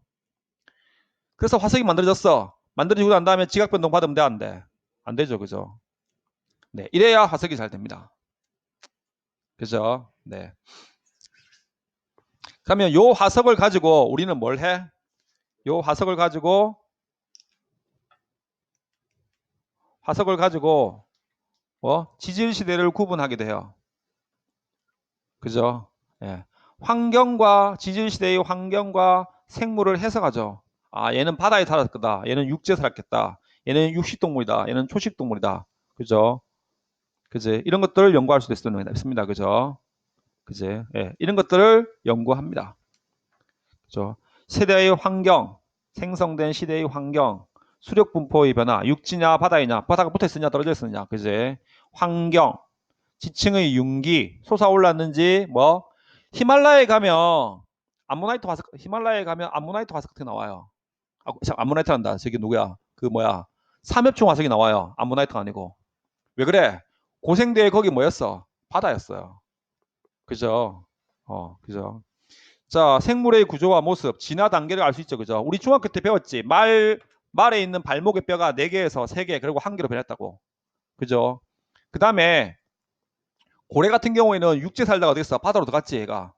그래서 화석이 만들어졌어. 만들어지고 난 다음에 지각 변동 받으면 돼, 안 돼? 안 되죠. 그죠? 네. 이래야 화석이 잘 됩니다. 그죠? 네. 그러면 요 화석을 가지고 우리는 뭘 해? 요 화석을 가지고 지질 시대를 구분하게 돼요. 그죠? 예. 환경과 지질 시대의 환경과 생물을 해석하죠. 아, 얘는 바다에 살았다. 얘는 육지에 살았겠다. 얘는 육식동물이다. 얘는 초식동물이다. 그죠? 그지? 이런 것들을 연구할 수도 있습니다. 그죠? 그지? 예. 이런 것들을 연구합니다. 그죠? 세대의 환경, 생성된 시대의 환경, 수력 분포의 변화, 육지냐 바다이냐, 바다가 붙어 있으냐 떨어져 있으냐, 그지? 환경, 지층의 융기, 솟아올랐는지, 뭐 히말라야에 가면 암모나이트 화석 같은 게 나와요. 암모나이트란다. 저기 누구야? 그 뭐야? 삼엽충 화석이 나와요. 암모나이트가 아니고. 왜 그래? 고생대에 거기 뭐였어? 바다였어요. 그죠? 그죠? 자, 생물의 구조와 모습, 진화 단계를 알 수 있죠. 그죠? 우리 중학교 때 배웠지. 말에 있는 발목의 뼈가 4개에서 3개, 그리고 1개로 변했다고. 그죠? 그 다음에 고래 같은 경우에는 육지에 살다가 어디 있어? 바다로 들어갔지, 얘가.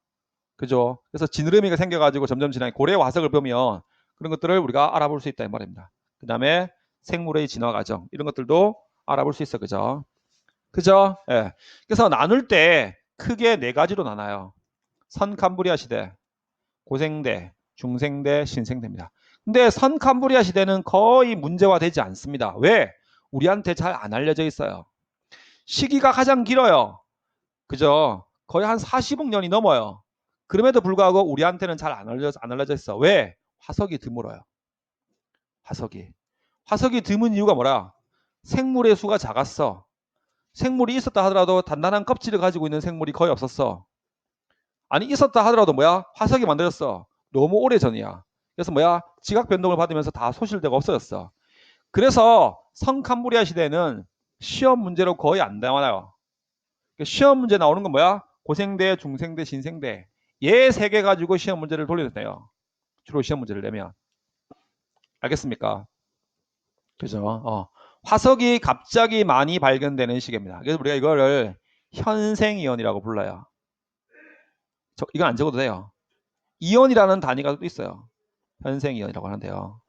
그죠? 그래서 지느러미가 생겨가지고 점점 진화해. 고래의 화석을 보면 그런 것들을 우리가 알아볼 수 있다 이 말입니다. 그 다음에 생물의 진화 과정 이런 것들도 알아볼 수 있어. 그죠? 그죠? 예. 그래서 나눌 때 크게 4가지로 나눠요. 선캄브리아 시대, 고생대, 중생대, 신생대입니다. 근데 선캄브리아 시대는 거의 문제화되지 않습니다. 왜? 우리한테 잘 안 알려져 있어요. 시기가 가장 길어요. 그죠? 거의 한 40억 년이 넘어요. 그럼에도 불구하고 우리한테는 잘 안 알려져 있어. 왜? 화석이 드물어요. 화석이 드문 이유가 뭐라? 생물의 수가 작았어. 생물이 있었다 하더라도 단단한 껍질을 가지고 있는 생물이 거의 없었어. 아니 있었다 하더라도 뭐야? 화석이 만들었어. 너무 오래 전이야. 그래서 뭐야? 지각 변동을 받으면서 다 소실되고 없어졌어. 그래서 성캄브리아 시대는 시험 문제로 거의 안 나와요. 시험 문제 나오는 건 뭐야? 고생대, 중생대, 신생대. 얘 3개 가지고 시험 문제를 돌려내요. 주로 시험 문제를 내면. 알겠습니까? 그죠? 화석이 갑자기 많이 발견되는 시기입니다. 그래서 우리가 이거를 현생이온이라고 불러요. 이건 안 적어도 돼요. 이온이라는 단위가 또 있어요. 현생이온이라고 하는데요.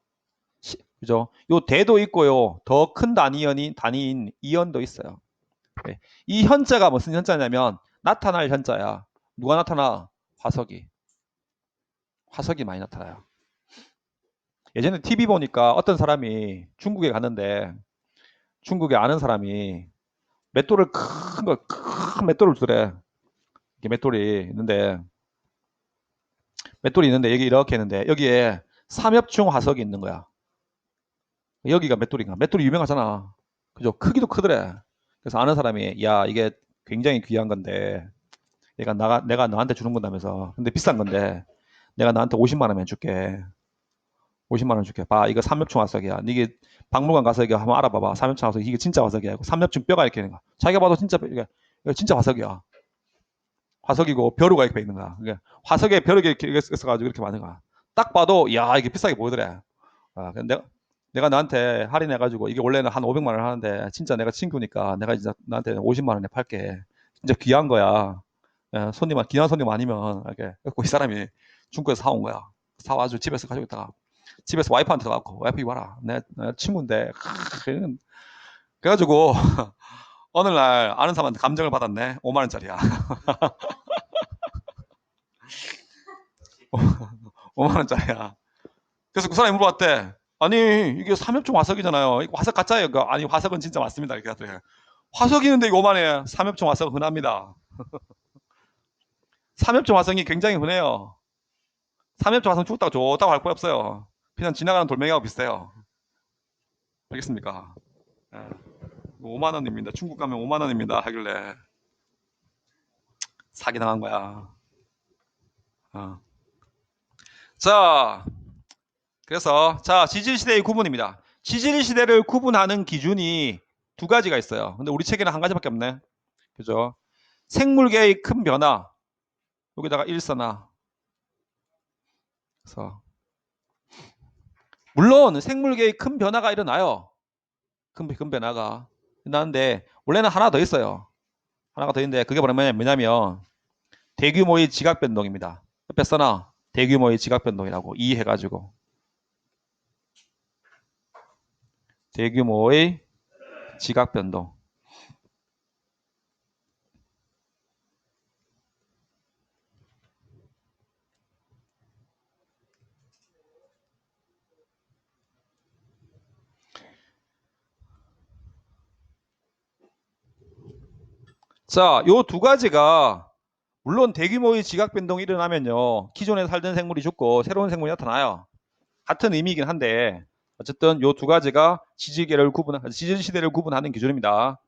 그죠? 요 대도 있고요. 더 큰 단위인 이온도 있어요. 네. 이 현자가 무슨 현자냐면 나타날 현자야. 누가 나타나? 화석이 많이 나타나요. 예전에 TV 보니까 어떤 사람이 중국에 갔는데 중국에 아는 사람이 큰 맷돌을 주더래. 이게 맷돌이 있는데 여기 이렇게 있는데 여기에 삼엽충 화석이 있는 거야. 여기가 맷돌인가? 맷돌이 유명하잖아. 그죠? 크기도 크더래. 그래서 아는 사람이 야 이게 굉장히 귀한 건데 내가 너한테 주는 건다면서. 근데 비싼 건데 내가 너한테 50만 원면 줄게. 50만 원 줄게. 봐, 이거 삼엽충 화석이야. 이게 박물관 가서 이거 한번 알아봐봐. 삼엽충 화석 이게 진짜 화석이야. 삼엽충 뼈가 이렇게 있는 거야. 자기가 봐도 진짜 이거 진짜 화석이야. 화석이고 벼루가 이렇게 있는 거야. 그러니까 화석에 벼룩이 이렇게 있어가지고 이렇게 많은 거야. 딱 봐도 야 이게 비싸게 보이더래. 근데 내가 나한테 할인해가지고 이게 원래는 한 500만 원 하는데 진짜 내가 친구니까 내가 이제 나한테 50만 원에 팔게. 진짜 귀한 거야. 귀한 손님 아니면 이렇게 이 사람이 중국에서 사온 거야. 사와가지고 집에서 가지고 있다가 집에서 와이프한테 가고 와이프 이거 봐라. 내 친구인데 그래가지고 어느 날 아는 사람한테 감정을 받았네. 5만 원짜리야. 5만 원짜리야. 그래서 그 사람이 물어봤대. 아니 이게 삼엽종 화석이잖아요. 이거 화석 가짜예요. 아니 화석은 진짜 맞습니다. 이렇게 하더래. 화석이는데 이거 5만에 삼엽종 화석은 흔합니다. 삼엽종 화석이 굉장히 흔해요. 삼엽종 화석 죽었다고 좋다고 할 거야 없어요. 그냥 지나가는 돌멩이하고 비슷해요. 알겠습니까? 5만 원입니다. 중국 가면 5만 원입니다. 하길래 사기 당한 거야. 어. 자, 그래서 자 지질 시대의 구분입니다. 지질 시대를 구분하는 기준이 두 가지가 있어요. 근데 우리 책에는 한 가지밖에 없네. 그죠? 생물계의 큰 변화. 여기다가 일서나. 그래서 물론 생물계의 큰 변화가 일어나요. 큰 변화가 일어나는데 원래는 하나 더 있어요. 하나가 더 있는데 그게 뭐냐면 대규모의 지각 변동입니다. 옆에 써놔. 대규모의 지각 변동이라고 이해해가지고 대규모의 지각 변동. 자, 요 두 가지가 물론 대규모의 지각 변동이 일어나면요. 기존에 살던 생물이 죽고 새로운 생물이 나타나요. 같은 의미이긴 한데 어쨌든 요 두 가지가 지질 시대를 구분하는 기준입니다.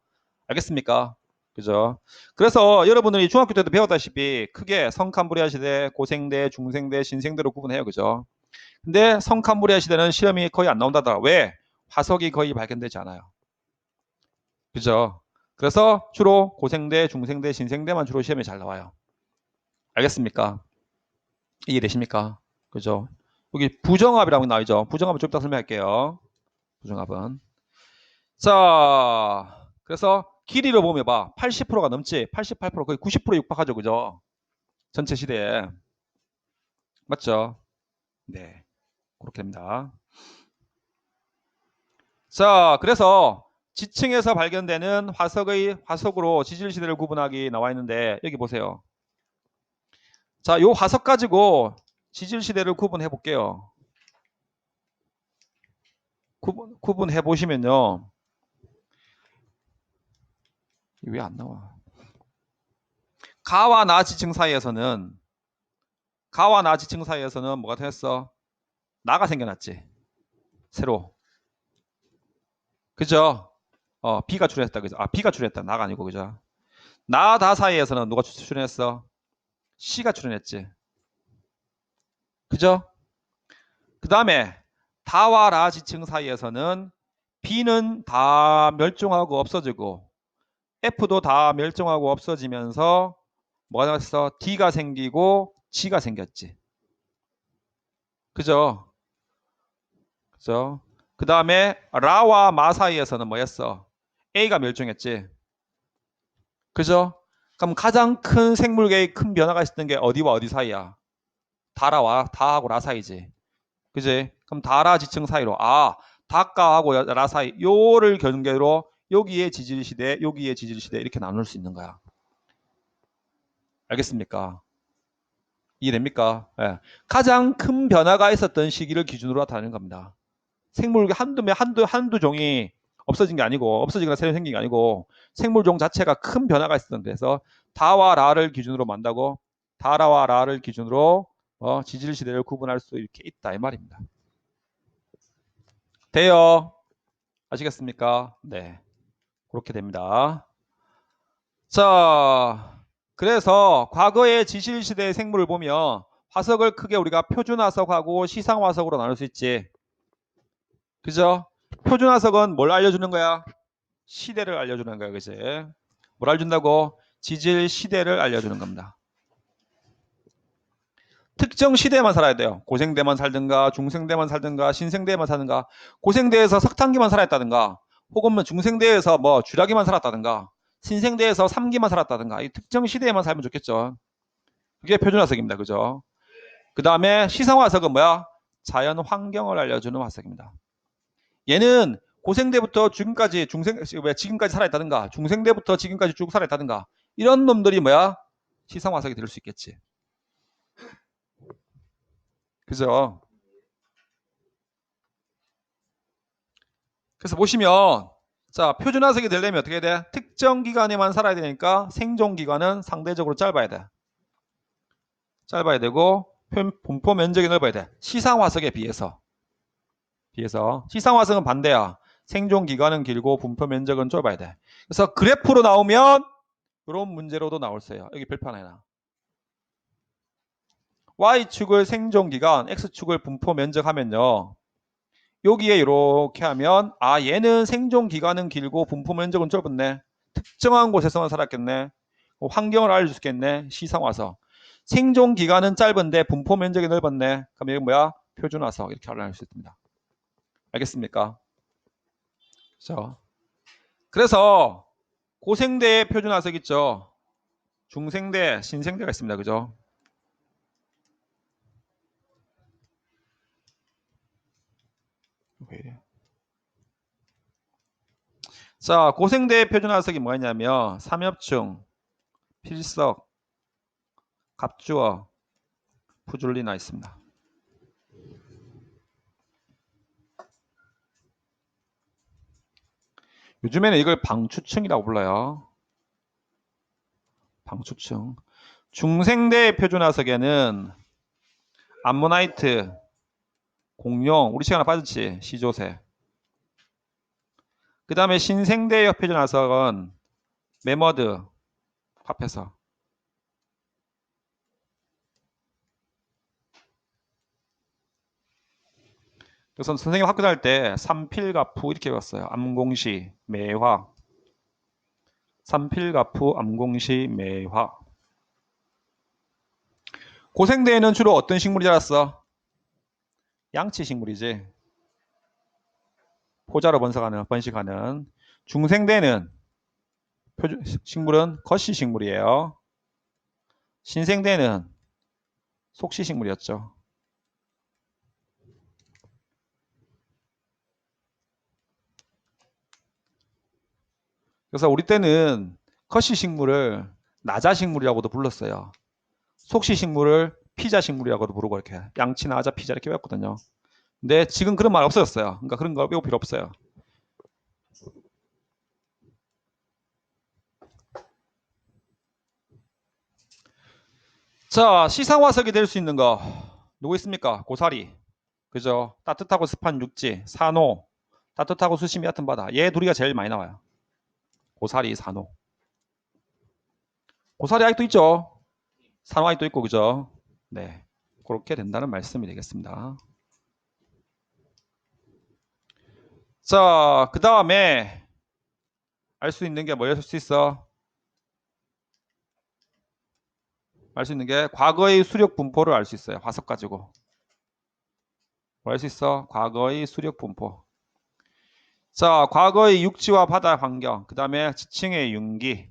알겠습니까? 그죠? 그래서 여러분들이 중학교 때도 배웠다시피 크게 성캄브리아 시대, 고생대, 중생대, 신생대로 구분해요. 그죠? 근데 성캄브리아 시대는 시험이 거의 안 나온다더라. 왜? 화석이 거의 발견되지 않아요. 그죠? 그래서 주로 고생대, 중생대, 신생대만 주로 시험에 잘 나와요. 알겠습니까? 이해되십니까? 그죠? 여기 부정합이라고 나와있죠. 부정합은 좀 이따 설명할게요. 부정합은. 자, 그래서 길이를 보면 봐. 80%가 넘지. 88% 거의 90%에 육박하죠. 그죠? 전체 시대에. 맞죠? 네. 그렇게 됩니다. 자, 그래서 지층에서 발견되는 화석으로 지질 시대를 구분하기 나와 있는데 여기 보세요. 자, 요 화석 가지고 지질 시대를 구분해 볼게요. 구분해 보시면요. 왜 안 나와? 가와 나 지층 사이에서는 뭐가 됐어? 나가 생겨났지. 새로. 그죠? B가 출현했다. 그죠? B가 출현했다. 나가 아니고 그죠? 나 다 사이에서는 누가 출현했어? C가 출현했지. 그죠? 그 다음에 다와 라 지층 사이에서는 B는 다 멸종하고 없어지고 F도 다 멸종하고 없어지면서 뭐가 됐어? D가 생기고 G가 생겼지. 그죠? 그죠? 그 다음에 라와 마 사이에서는 뭐였어? A가 멸종했지. 그죠? 그럼 가장 큰 생물계의 큰 변화가 있었던 게 어디와 어디 사이야? 다하고 라 사이지. 그지? 그럼 다라 지층 사이로 다가하고 라 사이 요를 경계로 여기에 지질 시대, 여기에 지질 시대 이렇게 나눌 수 있는 거야. 알겠습니까? 이해됩니까? 예. 가장 큰 변화가 있었던 시기를 기준으로 나타내는 겁니다. 생물 한두 종이 없어진 게 아니고 없어지거나 새로 생긴 게 아니고 생물종 자체가 큰 변화가 있었던 그래서 다와 라를 기준으로 만다고 다라와 라를 기준으로 지질 시대를 구분할 수 이렇게 있다 이 말입니다. 돼요? 아시겠습니까? 네. 그렇게 됩니다. 자, 그래서 과거의 지질시대의 생물을 보면 화석을 크게 우리가 표준화석하고 시상화석으로 나눌 수 있지. 그죠? 표준화석은 뭘 알려주는 거야? 시대를 알려주는 거야. 그지? 뭘 알려준다고? 지질 시대를 알려주는 겁니다. 특정 시대에만 살아야 돼요. 고생대만 살든가 중생대만 살든가 신생대에만 살든가 고생대에서 석탄기만 살았다든가 혹은 뭐 중생대에서 뭐 쥐라기만 살았다든가 신생대에서 삼기만 살았다든가 이 특정 시대에만 살면 좋겠죠. 그게 표준화석입니다. 그죠? 그 다음에 시상화석은 뭐야? 자연 환경을 알려주는 화석입니다. 얘는 고생대부터 지금까지 지금까지 살아있다든가 중생대부터 지금까지 쭉 살아있다든가 이런 놈들이 뭐야? 시상화석이 될 수 있겠지. 그죠? 그래서 보시면 자 표준화석이 되려면 어떻게 돼? 특정 기간에만 살아야 되니까 생존 기간은 상대적으로 짧아야 돼. 짧아야 되고 분포 면적이 넓어야 돼. 시상화석에 비해서. 시상화석은 반대야. 생존 기간은 길고 분포 면적은 좁아야 돼. 그래서 그래프로 나오면 이런 문제로도 나올 수 있어요. 여기 별표 하나 해놔. Y축을 생존 기간, X축을 분포 면적 하면요. 여기에 이렇게 하면 아 얘는 생존 기간은 길고 분포 면적은 좁았네. 특정한 곳에서만 살았겠네. 환경을 알려주겠네. 시상화석. 생존 기간은 짧은데 분포 면적이 넓었네. 그럼 이게 뭐야? 표준화석 이렇게 알아낼 수 있습니다. 알겠습니까? 그렇죠? 그래서 고생대의 표준화석 있죠. 중생대, 신생대가 있습니다. 그죠? 자, 고생대의 표준화석이 뭐였냐면 삼엽충, 필석, 갑주어, 푸줄리나 있습니다. 요즘에는 이걸 방추층이라고 불러요. 방추층. 중생대 표준화석에는 암모나이트, 공룡, 우리 시간에 빠졌지, 시조새. 그 다음에 신생대 표준화석은 매머드, 합해서. 그래서 선생님 학교 다닐 때 삼필가푸 이렇게 배웠어요. 암공시, 매화. 삼필가푸, 암공시, 매화. 고생대에는 주로 어떤 식물이 자랐어? 양치 식물이지. 포자로 번식하는. 중생대는 식물은 거시 식물이에요. 신생대는 속시 식물이었죠. 그래서 우리 때는 거시 식물을 나자 식물이라고도 불렀어요. 속시 식물을 피자 식물이라고도 부르고 이렇게 양치, 나자, 피자 이렇게 외웠거든요. 근데 지금 그런 말 없어졌어요. 그러니까 그런 거 외울 필요 없어요. 자, 시상화석이 될 수 있는 거 누구 있습니까? 고사리, 그죠? 따뜻하고 습한 육지, 산호, 따뜻하고 수심이 얕은 바다. 얘 둘이가 제일 많이 나와요. 고사리, 산호. 고사리 아직도 있죠? 산호 아직도 있고, 그죠? 네, 그렇게 된다는 말씀이 되겠습니다. 자, 그 다음에 알 수 있는 게 뭐였을 수 있어? 알 수 있는 게 과거의 수력 분포를 알 수 있어요. 화석 가지고. 뭐 알 수 있어? 과거의 수력 분포. 자, 과거의 육지와 바다 환경, 그 다음에 지층의 윤기,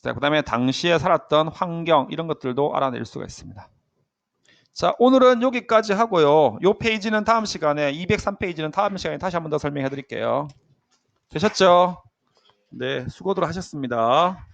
그 다음에 당시에 살았던 환경 이런 것들도 알아낼 수가 있습니다. 자, 오늘은 여기까지 하고요. 이 페이지는 다음 시간에 203페이지는 다음 시간에 다시 한 번 더 설명해 드릴게요. 되셨죠? 네, 수고들 하셨습니다.